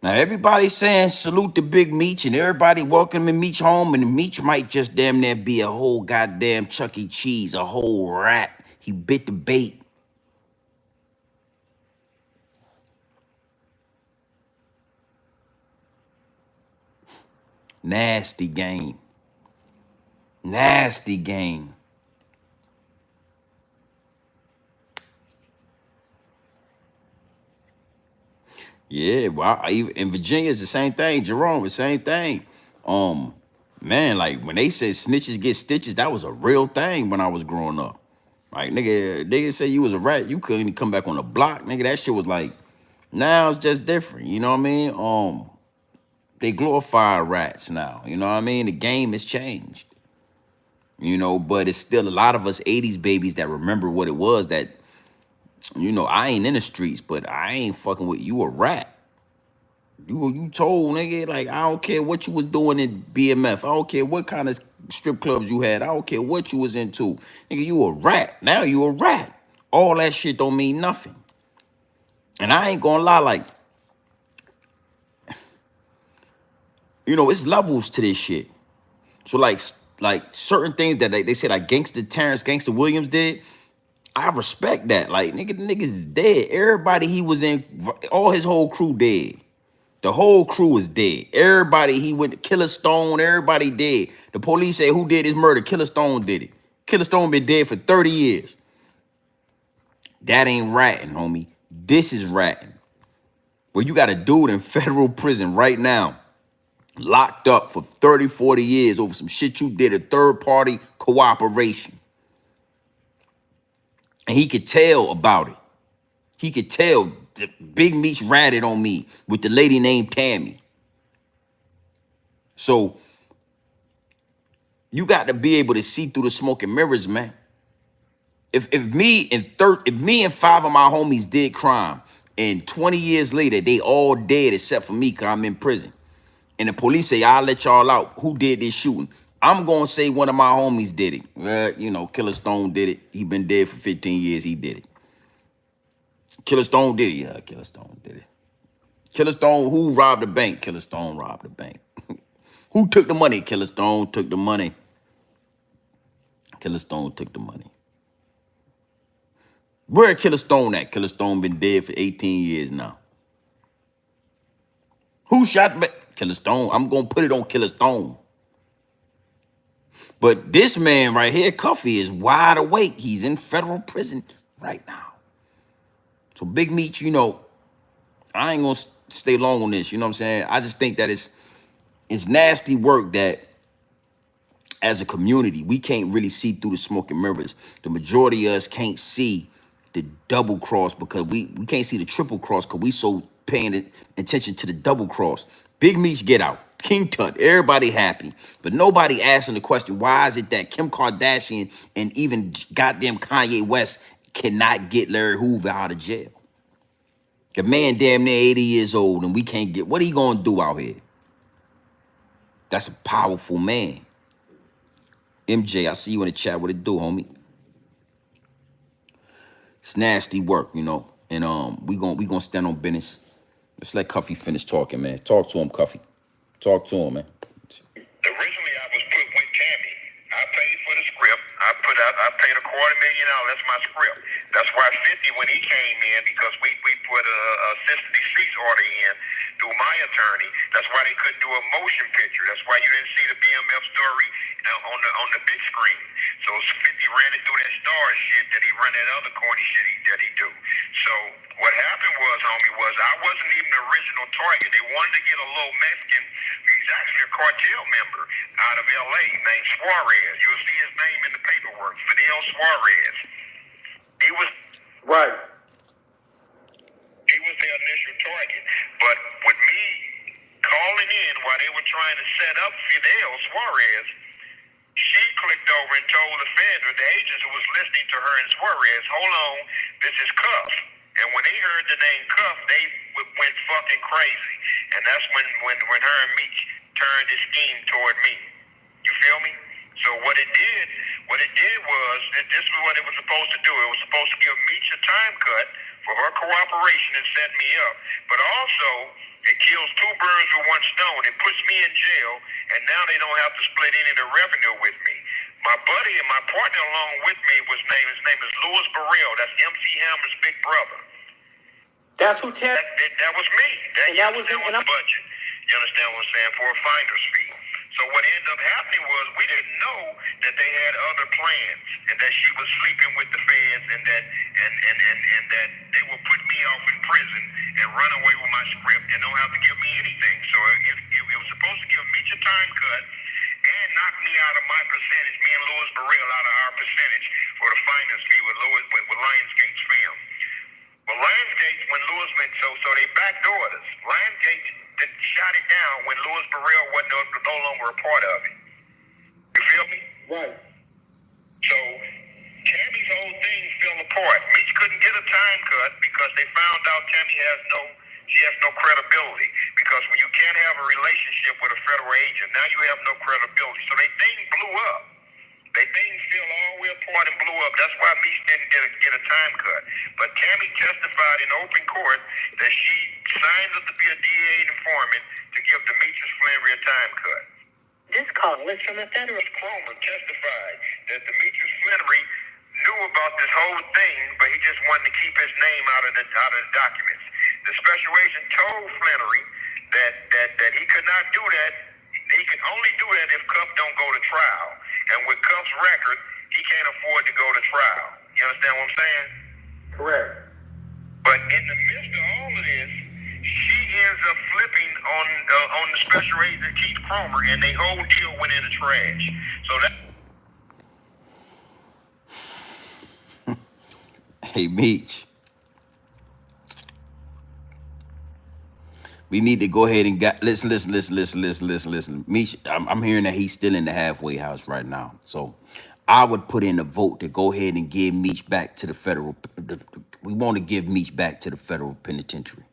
Now, everybody's saying salute to Big Meech, and everybody welcoming Meech home, and Meech might just damn near be a whole goddamn Chuck E. Cheese, a whole rat. He bit the bait. Nasty game. Nasty game. Yeah, well, in Virginia, it's the same thing. Jerome, the same thing. Man, like when they said snitches get stitches, that was a real thing when I was growing up. Like, nigga say you was a rat, you couldn't come back on the block, nigga. That shit was like, now it's just different. You know what I mean? They glorify rats now. You know what I mean? The game has changed. You know, but it's still a lot of us 80s babies that remember what it was that, you know, I ain't in the streets, but I ain't fucking with you, a rat. You told, nigga, like, I don't care what you was doing in BMF. I don't care what kind of strip clubs you had. I don't care what you was into. Nigga, you a rat. Now you a rat. All that shit don't mean nothing. And I ain't gonna lie, like, you know, it's levels to this shit. So, like certain things that they said, like Gangsta Williams did, I respect that. Like, niggas is dead. Everybody he was in, all his whole crew dead. The whole crew is dead. Everybody he went to Killer Stone, everybody dead. The police say who did his murder? Killer Stone did it. Killer Stone been dead for 30 years. That ain't ratting, homie. This is ratting. Well, you got a dude in federal prison right now, locked up for 30, 40 years over some shit you did, a third-party cooperation. And he could tell about it. He could tell Big Meech ratted on me with the lady named Tammy. So you got to be able to see through the smoke and mirrors, man. If me and 5 of my homies did crime, and 20 years later they all dead except for me because I'm in prison, and the police say I'll let y'all out who did this shooting, I'm gonna say one of my homies did it. You know, Killer Stone did it. He been dead for 15 years. He did it. Killer Stone did it. Yeah, Killer Stone did it. Killer Stone, who robbed the bank? Killer Stone robbed the bank. Who took the money? Killer Stone took the money. Killer Stone took the money. Where Killer Stone at? Killer Stone been dead for 18 years now. Who shot the bank? Killer Stone. I'm gonna put it on Killer Stone. But this man right here, Cuffy, is wide awake. He's in federal prison right now. So Big Meech, you know, I ain't gonna stay long on this. You know what I'm saying? I just think that it's nasty work that as a community, we can't really see through the smoke and mirrors. The majority of us can't see the double cross because we can't see the triple cross because we so paying attention to the double cross. Big Meech get out. King Tut, everybody happy. But nobody asking the question, why is it that Kim Kardashian and even goddamn Kanye West cannot get Larry Hoover out of jail? The man damn near 80 years old and we can't get, what are you gonna do out here? That's a powerful man. MJ, I see you in the chat. What it do, homie? It's nasty work, you know. And we gonna stand on business. Let's let Cuffy finish talking, man. Talk to him, Cuffy. Talk to him, man. Originally, I was put with Tammy. I paid for the script. I paid $250,000. That's my script. That's why 50 when he came in, because we put a custody release order in through my attorney. That's why they couldn't do a motion picture. That's why you didn't see the BMF story on the big screen. So 50 ran it through that star shit that he run that other corny shit that he do. So what happened was, homie, was I wasn't even the original target. They wanted to get a little Mexican. He's actually a cartel member out of LA named Suarez. You'll see his name in the paperwork. Fidel Suarez. He was Right. he was their initial target. But with me calling in while they were trying to set up Fidel Suarez, she clicked over and told the feds, or the agents who was listening to her and Suarez, hold on, this is Cuff. And when they heard the name Cuff, they went fucking crazy. And that's when her and Meech turned this scheme toward me. You feel me? So what it did was, this is what it was supposed to do. It was supposed to give Meech a time cut for her cooperation and set me up. But also, it kills two birds with one stone. It puts me in jail, and now they don't have to split any of the revenue with me. My buddy and my partner along with me his name is Louis Burrell. That's MC Hammer's big brother. That's who Ted. That was me. That was the budget. You understand what I'm saying? For a finder's fee. So what ended up happening was we didn't know that they had other plans and that she was sleeping with the feds and that they would put me off in prison and run away with my script and don't have to give me anything. So it was supposed to give me a time cut and knock me out of my percentage, me and Louis Burrell out of our percentage for the finder's fee with Lionsgate's film. Well, Lionsgate, when Louis went, so they backdoored us. Lionsgate shot it down when Louis Burrell wasn't no longer a part of it. You feel me? Right. So Tammy's whole thing fell apart. Meech couldn't get a time cut because they found out Tammy has no credibility. Because when you can't have a relationship with a federal agent, now you have no credibility. So they thing blew up. They thing fell all the way apart and blew up. That's why Meech didn't get a time cut. But Tammy testified in open court that she signed up to be a DA informant to give Demetrius Flannery a time cut. This call is from a federal. Cromer testified that Demetrius Flannery knew about this whole thing, but he just wanted to keep his name out of the documents. The special agent told Flannery that he could not do that. He could only do that if Cuff don't go to trial. And with Cuff's record, he can't afford to go to trial. You understand what I'm saying? Correct. But in the midst of all of this, she ends up flipping on the special agent Keith Cromer, and their whole deal went in the trash. So that. Hey, Meech. We need to go ahead and listen. Meech, I'm hearing that he's still in the halfway house right now. So I would put in a vote to go ahead and give Meech back to the federal. We want to give Meech back to the federal penitentiary.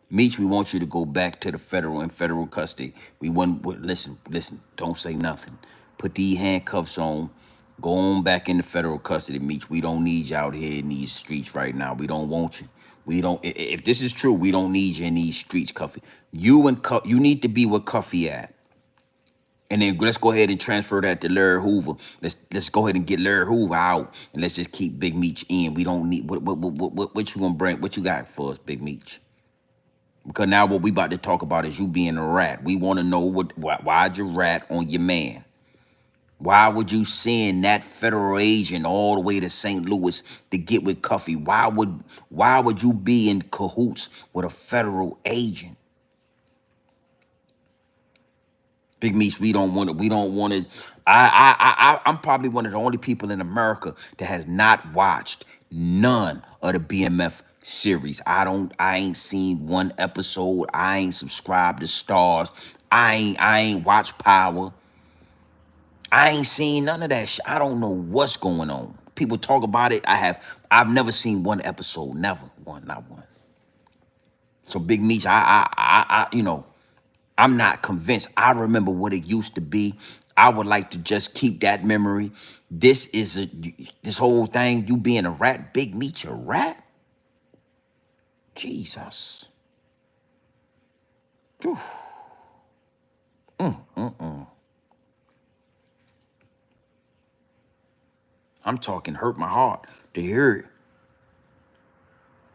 Meech, we want you to go back to the federal custody. We want, listen, don't say nothing. Put these handcuffs on. Go on back into federal custody, Meech. We don't need you out here in these streets right now. We don't want you. We don't. If this is true, we don't need you in these streets, Cuffy. You need to be where Cuffy at. And then let's go ahead and transfer that to Larry Hoover. Let's go ahead and get Larry Hoover out, and let's just keep Big Meech in. We don't need what you gonna bring? What you got for us, Big Meech? Because now what we about to talk about is you being a rat. We want to know why'd you rat on your man? Why would you send that federal agent all the way to St. Louis to get with Cuffy? Why would you be in cahoots with a federal agent? Big Meech, we don't want it. I'm probably one of the only people in America that has not watched none of the BMF series. I ain't seen one episode. I ain't subscribed to Stars. I ain't watched Power. I ain't seen none of that shit. I don't know what's going on. People talk about it. I've never seen one episode. Never one, not one. So Big Meech, I'm not convinced. I remember what it used to be. I would like to just keep that memory. This whole thing, you being a rat, Big Meech a rat? Jesus. Whew. I'm talking hurt my heart to hear it.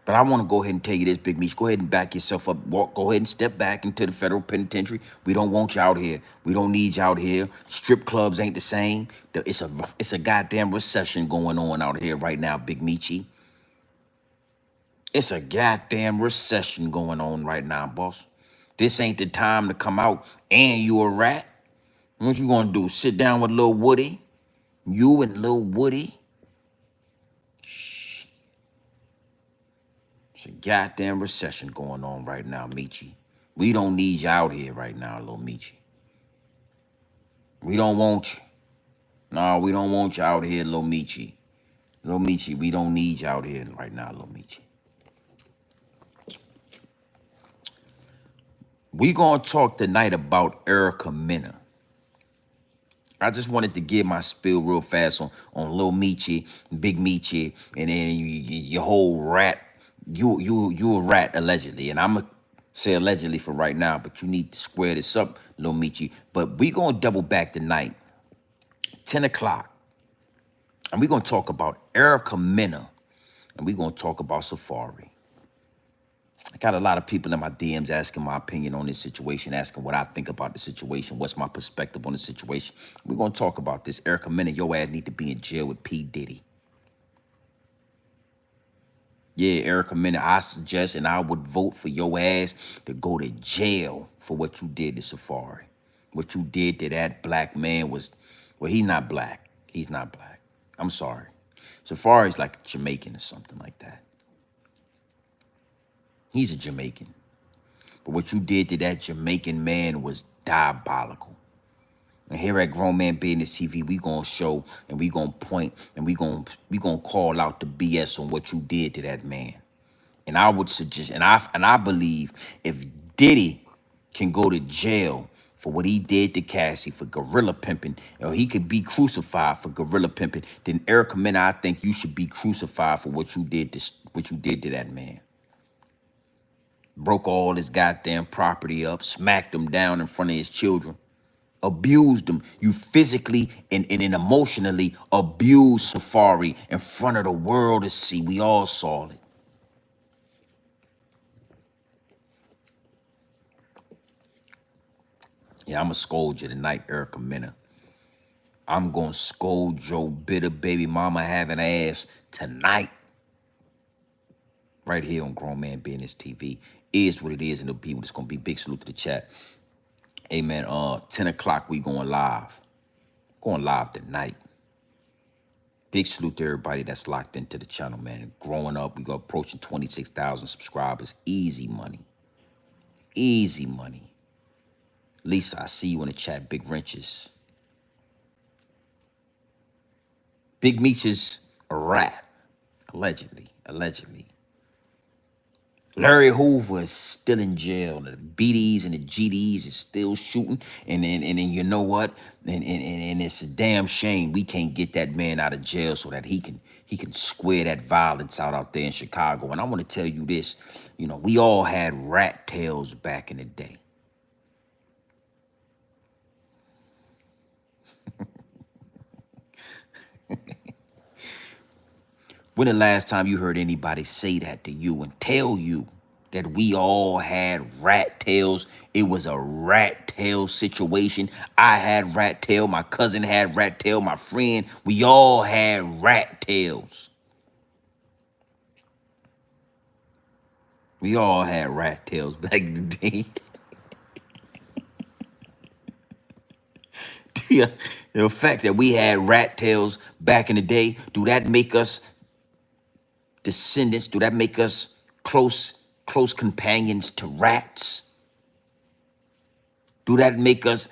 But I want to go ahead and tell you this, Big Meech. Go ahead and back yourself up. Go ahead and step back into the federal penitentiary. We don't want you out here. We don't need you out here. Strip clubs ain't the same. It's a goddamn recession going on out here right now, Big Meechy. It's a goddamn recession going on right now, boss. This ain't the time to come out and you a rat. What you gonna do? Sit down with Lil Woody? You and Lil Woody? It's a goddamn recession going on right now, Meechy. We don't need you out here right now, Lil Meechy. We don't want you. No, we don't want you out here, Lil Meechy. Lil Meechy, we don't need you out here right now, Lil Meechy. We gonna talk tonight about Mena. I just wanted to give my spiel real fast on Lil Meechy, Big Meechy, and then your whole rat. You a rat allegedly, and I'm gonna say allegedly for right now, but you need to square this up, Lil Meechy. But we gonna double back tonight, 10 o'clock, and we gonna talk about Mena, and we gonna talk about Safari. I got a lot of people in my DMs asking my opinion on this situation, asking what I think about the situation, what's my perspective on the situation. We're going to talk about this. Mena, your ass need to be in jail with P. Diddy. Yeah, Mena, I suggest and I would vote for your ass to go to jail for what you did to Safari. What you did to that black man was, well, he's not black. He's not black. I'm sorry. Safari's like Jamaican or something like that. He's a Jamaican. But what you did to that Jamaican man was diabolical. And here at Grown Man Business TV, we gonna show and we gonna point and we gonna call out the BS on what you did to that man. And I would suggest, and I believe if Diddy can go to jail for what he did to Cassie for gorilla pimping, or he could be crucified for gorilla pimping, then Mena, I think you should be crucified for what you did to that man. Broke all his goddamn property up, smacked him down in front of his children, abused him. You physically and emotionally abused Safari in front of the world to see. We all saw it. Yeah, I'm going to scold you tonight, Mena. I'm going to scold your bitter baby mama having ass tonight. Right here on Grown Man Business TV. Is what it is, and the people. It's going to be big salute to the chat. Amen. 10 o'clock, we going live. Going live tonight. Big salute to everybody that's locked into the channel, man. Growing up, we go approaching 26,000 subscribers. Easy money. Easy money. Lisa, I see you in the chat. Big wrenches. Big Meech is a rat. Allegedly. Allegedly. Larry Hoover is still in jail. The BDs and the GDs is still shooting. And then you know what? And it's a damn shame we can't get that man out of jail so that he can square that violence out there in Chicago. And I want to tell you this, you know, we all had rat tails back in the day. When the last time you heard anybody say that to you and tell you that we all had rat tails? It was a rat tail situation. I had rat tail. My cousin had rat tail. My friend, we all had rat tails. We all had rat tails back in the day. Yeah, the fact that we had rat tails back in the day, do that make us descendants? Do that make us close companions to rats? Do that make us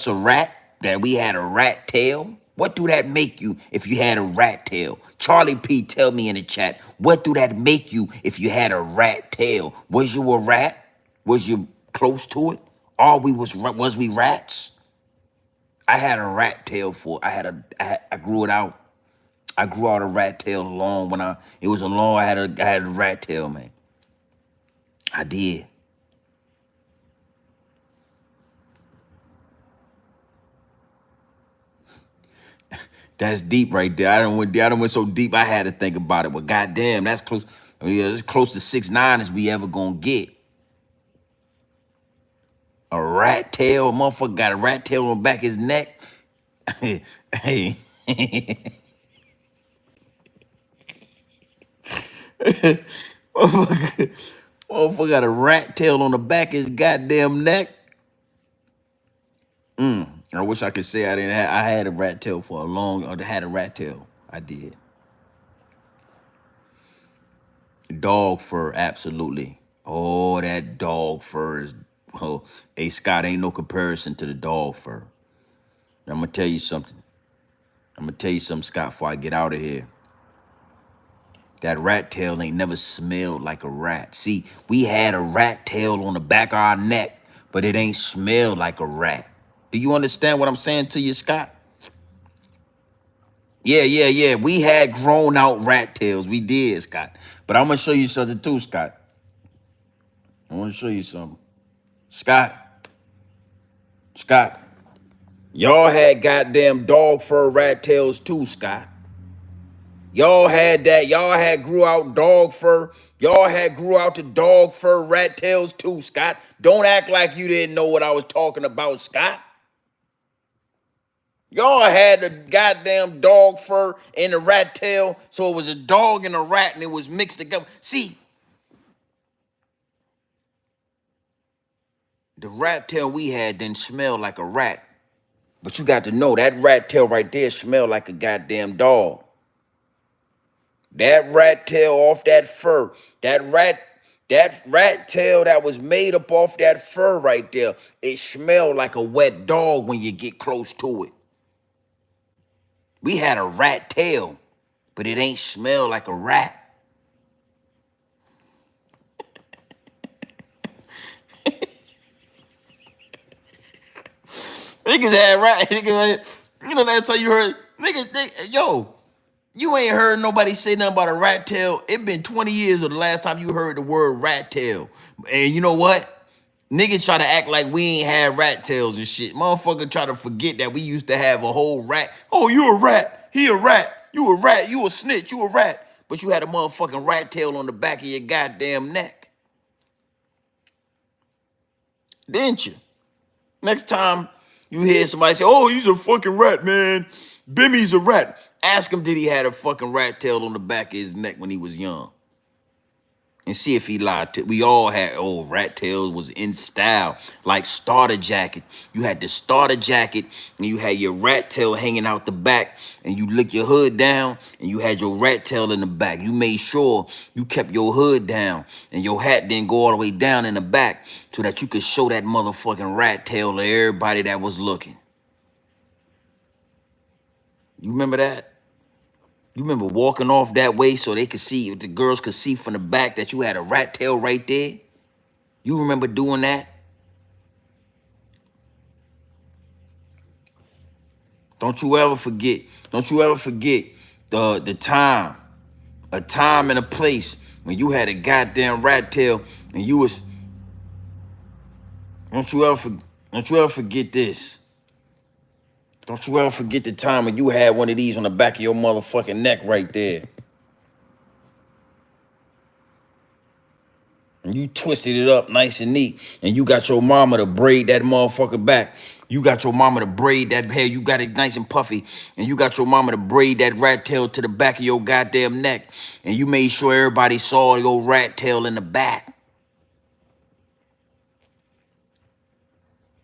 a rat, that we had a rat tail? What do that make you if you had a rat tail? Charlie P, tell me in the chat, what do that make you if you had a rat tail? Was you a rat? Was you close to it? Or was we rats? I had a rat tail for. I grew it out. I grew out a rat tail long when it was a long. I had a rat tail, man. I did. That's deep right there. I don't went so deep. I had to think about it. But goddamn, that's close. I mean, it's close to 6'9" as we ever gonna get. A rat tail, motherfucker got a rat tail on the back of his neck. Hey, motherfucker, motherfucker got a rat tail on the back of his goddamn neck. I wish I could say I didn't have. I had a rat tail for a long. Or had a rat tail. I did. Dog fur, absolutely. Oh, that dog fur is. Oh, hey Scott, ain't no comparison to the dog fur. I'm gonna tell you something. Scott, before I get out of here. That rat tail ain't never smelled like a rat. See, we had a rat tail on the back of our neck, but it ain't smelled like a rat. Do you understand what I'm saying to you, Scott? Yeah. We had grown out rat tails. We did, Scott. But I'm gonna show you something too, Scott. I want to show you something. Scott. Y'all had goddamn dog fur rat tails too, Scott. Y'all had that. Y'all had grew out dog fur. Y'all had grew out the dog fur rat tails too, Scott. Don't act like you didn't know what I was talking about, Scott. Y'all had the goddamn dog fur and the rat tail, so it was a dog and a rat and it was mixed together. See, the rat tail we had didn't smell like a rat. But you got to know that rat tail right there smelled like a goddamn dog. That rat tail off that fur, that rat tail that was made up off that fur right there, it smelled like a wet dog when you get close to it. We had a rat tail, but it ain't smell like a rat. Niggas had rat. Niggas, you know, last time you heard yo, you ain't heard nobody say nothing about a rat tail. It been 20 years of the last time you heard the word rat tail. And you know what? Niggas try to act like we ain't had rat tails and shit. Motherfucker try to forget that we used to have a whole rat. Oh, you a rat. He a rat. You a rat. You a snitch. You a rat. But you had a motherfucking rat tail on the back of your goddamn neck. Didn't you? Next time you hear somebody say, oh, he's a fucking rat, man. Bimmy's a rat. Ask him, did he had a fucking rat tail on the back of his neck when he was young? And see if he lied. We all had, rat tails was in style. Like starter jacket. You had the starter jacket and you had your rat tail hanging out the back and you lick your hood down and you had your rat tail in the back. You made sure you kept your hood down and your hat didn't go all the way down in the back so that you could show that motherfucking rat tail to everybody that was looking. You remember that? You remember walking off that way so they could see, the girls could see from the back that you had a rat tail right there? You remember doing that? Don't you ever forget the time, a time and a place when you had a goddamn rat tail and you was, don't you ever forget this. Don't you ever forget the time when you had one of these on the back of your motherfucking neck right there. And you twisted it up nice and neat. And you got your mama to braid that motherfucker back. You got your mama to braid that hair. You got it nice and puffy. And you got your mama to braid that rat tail to the back of your goddamn neck. And you made sure everybody saw your rat tail in the back.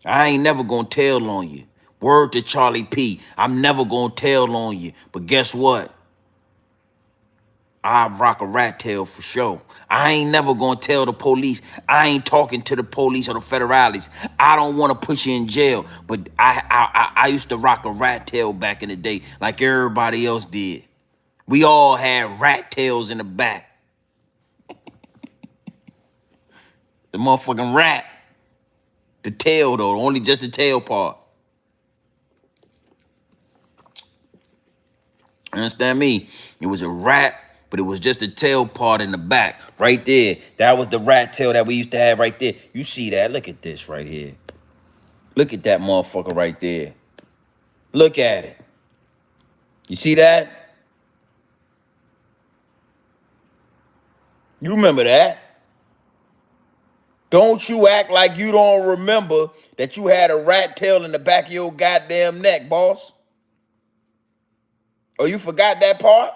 I ain't never gonna tell on you. Word to Charlie P. I'm never gonna tell on you. But guess what? I rock a rat tail for sure. I ain't never gonna tell the police. I ain't talking to the police or the federales. I don't want to put you in jail, but I used to rock a rat tail back in the day like everybody else did. We all had rat tails in the back. The motherfucking rat. The tail though, only just the tail part. Understand me? It was a rat, but it was just the tail part in the back. Right there. That was the rat tail that we used to have right there. You see that? Look at this right here. Look at that motherfucker right there. Look at it. You see that? You remember that? Don't you act like you don't remember that you had a rat tail in the back of your goddamn neck, boss. Or you forgot that part?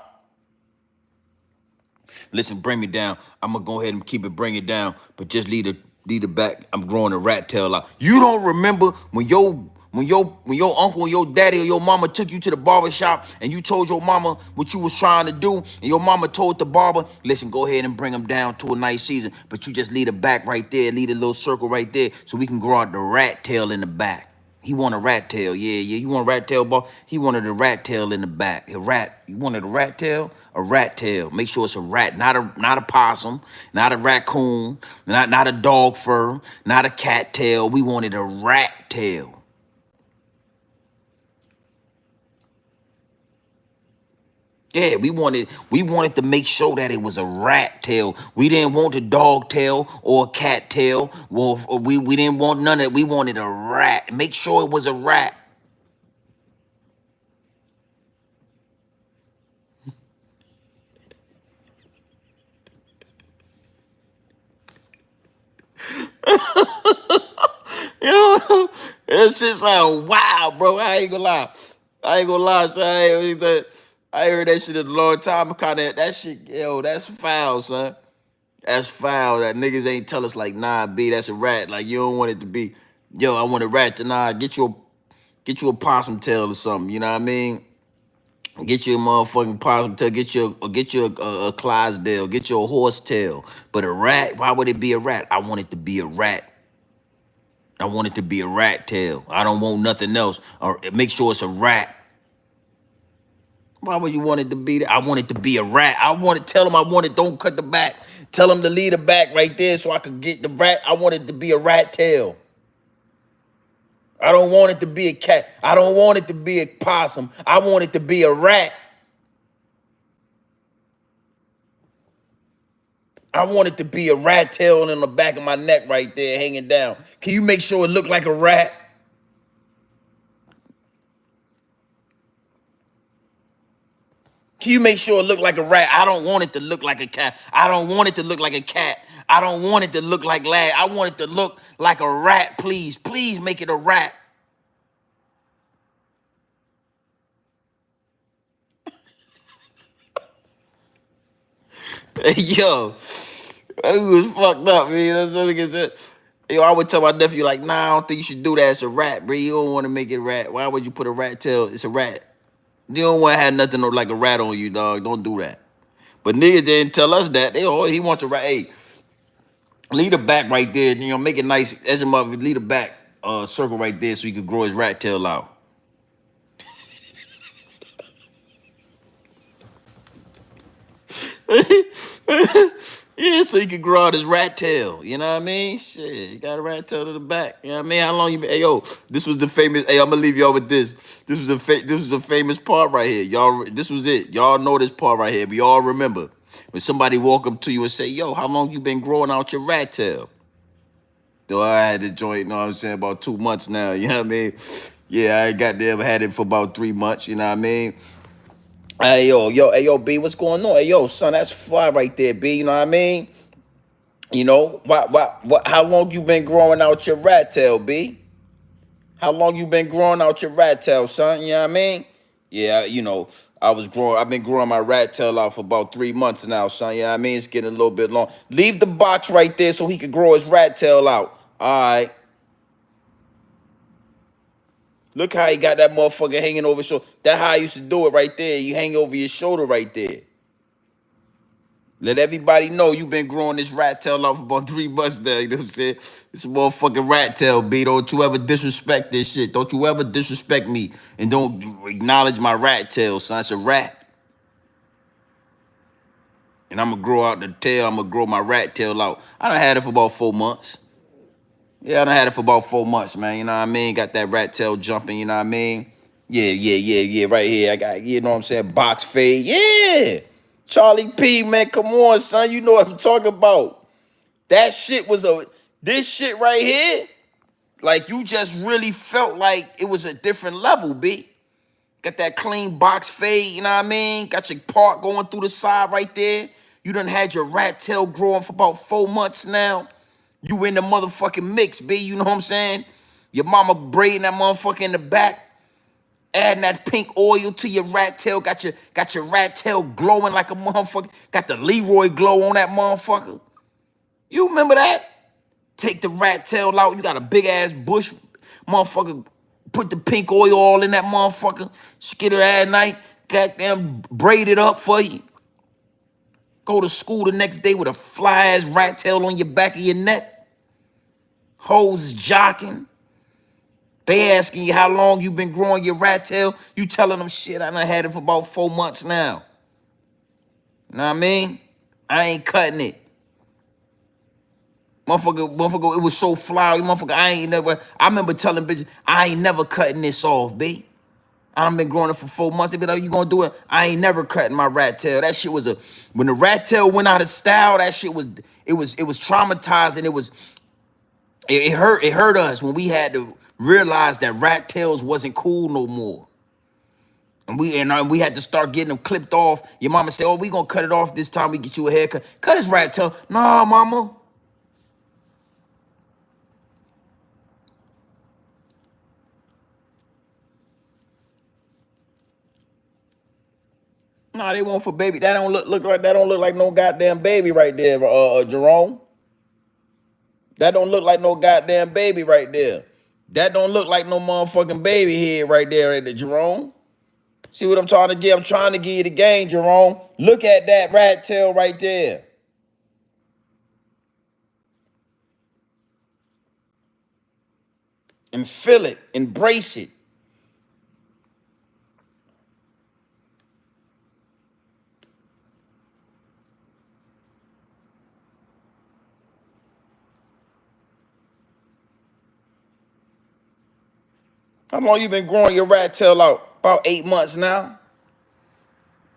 Listen, bring me down. I'm gonna go ahead and keep it, bring it down, but just leave the back. I'm growing a rat tail out. You don't remember when your uncle or your daddy or your mama took you to the barber shop and you told your mama what you was trying to do, and your mama told the barber, listen, go ahead and bring them down to a nice season, but you just leave the back right there, leave a little circle right there so we can grow out the rat tail in the back. He wanted a rat tail. Yeah. You want a rat tail, boss? He wanted a rat tail in the back. A rat. You wanted a rat tail? A rat tail. Make sure it's a rat, not a possum, not a raccoon, not a dog fur, not a cat tail. We wanted a rat tail. Yeah, we wanted to make sure that it was a rat tail. We didn't want a dog tail or a cat tail. Well, we didn't want none of it. We wanted a rat. Make sure it was a rat. You know, it's just like, wow, bro. I ain't gonna lie. Son. I heard that shit a long time. That shit, yo, that's foul, son. That's foul. That niggas ain't tell us like, nah, B, that's a rat. Like, you don't want it to be, yo, I want a rat to, nah, get you a possum tail or something. You know what I mean? Get you a motherfucking possum tail. Get you a Clydesdale. Get you a horse tail. But a rat, why would it be a rat? I want it to be a rat. I want it to be a rat tail. I don't want nothing else. Or make sure it's a rat. Why would you want it to be that? I want it to be a rat. I want to tell them I want it. Don't cut the back. Tell them to leave the back right there so I could get the rat. I want it to be a rat tail. I don't want it to be a cat. I don't want it to be a possum. I want it to be a rat. I want it to be a rat tail in the back of my neck right there hanging down. Can you make sure it look like a rat? Can you make sure it look like a rat? I don't want it to look like a cat. I don't want it to look like a cat. I don't want it to look like lag. I want it to look like a rat, please. Please make it a rat. Hey, yo, that was fucked up, man. That's what it said. Yo, I would tell my nephew, like, nah, I don't think you should do that. It's a rat, bro. You don't want to make it a rat. Why would you put a rat tail? It's a rat. You don't want to have nothing like a rat on you, dog. Don't do that. But niggas didn't tell us that. He wants a rat. Hey, leave the back right there. You know, make it nice. As a mother, leave the back circle right there so he could grow his rat tail out. Yeah, so he could grow out his rat tail. You know what I mean? Shit, he got a rat tail to the back. You know what I mean? How long you been? Hey, yo, this was the famous. Hey, I'm gonna leave y'all with this. This was the famous part right here. Y'all, this was it. Y'all know this part right here. We all remember when somebody walk up to you and say, "Yo, how long you been growing out your rat tail?" Though I had the joint, you know what I'm saying, about 2 months now. You know what I mean? Yeah, I got there, had it for about 3 months. You know what I mean? Hey yo, B, what's going on? Hey yo, son, that's fly right there, B. You know what I mean? You know, what? How long you been growing out your rat tail, B? How long you been growing out your rat tail, son? You know what I mean? Yeah, you know, I've been growing my rat tail out for about 3 months now, son. You know what I mean? It's getting a little bit long. Leave the box right there so he could grow his rat tail out. All right. Look how he got that motherfucker hanging over his shoulder. That's how I used to do it right there. You hang over your shoulder right there. Let everybody know you been growing this rat tail out for about 3 months now. You know what I'm saying? It's a motherfucking rat tail, B. Don't you ever disrespect this shit. Don't you ever disrespect me and don't acknowledge my rat tail, son. It's a rat. And I'm going to grow out the tail. I'm going to grow my rat tail out. I done had it for about 4 months. Yeah, I done had it for about 4 months, man. You know what I mean? Got that rat tail jumping, you know what I mean? Yeah, right here. I got, you know what I'm saying, box fade. Yeah. Charlie P, man, come on, son. You know what I'm talking about. That shit was this shit right here, like you just really felt like it was a different level, B. Got that clean box fade, you know what I mean? Got your part going through the side right there. You done had your rat tail growing for about 4 months now. You in the motherfucking mix, B, you know what I'm saying? Your mama braiding that motherfucker in the back, adding that pink oil to your rat tail, got your rat tail glowing like a motherfucker, got the Leroy glow on that motherfucker. You remember that? Take the rat tail out, you got a big ass bush, motherfucker, put the pink oil all in that motherfucker, skid her at night, goddamn braid it up for you. Go to school the next day with a fly ass rat tail on your back of your neck. Hoes jocking. They asking you how long you been growing your rat tail. You telling them, shit, I done had it for about 4 months now. You know what I mean? I ain't cutting it. Motherfucker, it was so flowery, motherfucker, I remember telling bitches, I ain't never cutting this off, B. I done been growing it for 4 months. They be like, you gonna do it? I ain't never cutting my rat tail. That shit was when the rat tail went out of style, that shit was, it was traumatizing. It hurt us when we had to realize that rat tails wasn't cool no more. And we had to start getting them clipped off. Your mama said, oh, we gonna cut it off this time, we get you a haircut. Cut his rat tail. Nah, mama. Nah, they want for baby. That don't look like no goddamn baby right there, Jerome. That don't look like no goddamn baby right there. That don't look like no motherfucking baby head right there, Jerome. See what I'm trying to get? I'm trying to give you the game, Jerome. Look at that rat tail right there. And feel it, embrace it. How long you been growing your rat tail out? About 8 months now.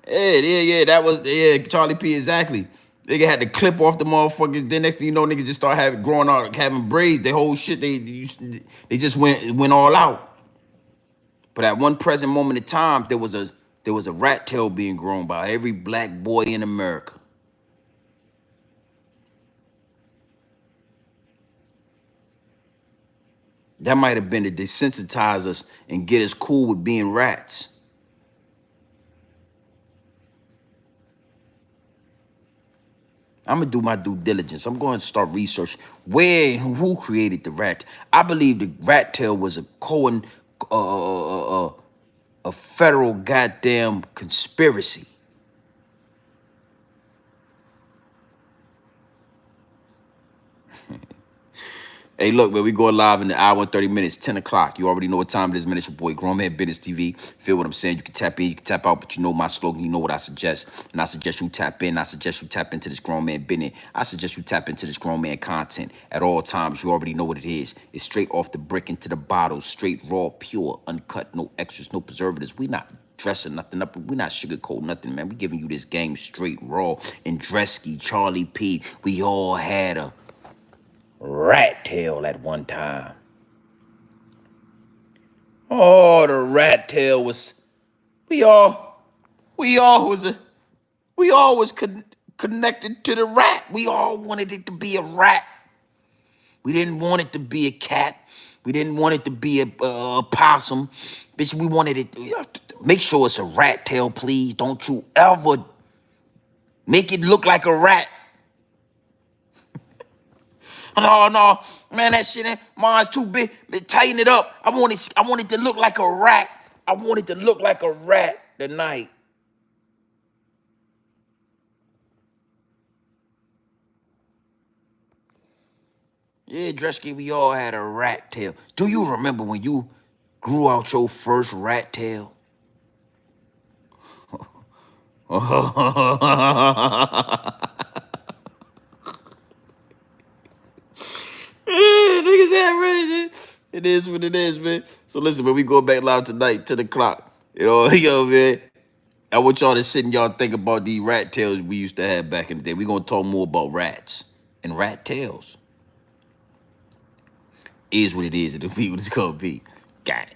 Yeah, that was, Charlie P, exactly. Nigga had to clip off the motherfuckers. Then next thing you know, niggas just start growing out, having braids. The whole shit, they just went all out. But at one present moment in time, there was a rat tail being grown by every black boy in America. That might have been to desensitize us and get us cool with being rats. I'm gonna do my due diligence. I'm going to start research where and who created the rat. I believe the rat tail was a federal goddamn conspiracy. Hey, look, man, we go live in the hour and 30 minutes, 10 o'clock. You already know what time it is, man. It's your boy, Grown Man Business TV. Feel what I'm saying? You can tap in, you can tap out, but you know my slogan. You know what I suggest. And I suggest you tap in. I suggest you tap into this Grown Man Business. I suggest you tap into this Grown Man content at all times. You already know what it is. It's straight off the brick into the bottle, straight, raw, pure, uncut, no extras, no preservatives. We not dressing nothing up. We not sugarcoat nothing, man. We giving you this game straight, raw. And Dresky, Charlie P, we all had a rat tail at one time. Oh, the rat tail was, we all was connected to the rat. We all wanted it to be a rat. We didn't want it to be a cat. We didn't want it to be a possum. Bitch, we wanted it, make sure it's a rat tail, please. Don't you ever make it look like a rat. No, man, that shit, mine's too big. Tighten it up. I want it to look like a rat. I want it to look like a rat tonight. Yeah, Dresky, we all had a rat tail. Do you remember when you grew out your first rat tail? Niggas had ready. It is what it is, man. So listen, when we go back live tonight, 10 o'clock. Man. I want y'all to sit and y'all think about these rat tails we used to have back in the day. We're gonna talk more about rats and rat tails. Is what it is, it'll be what it's gonna be. Got it.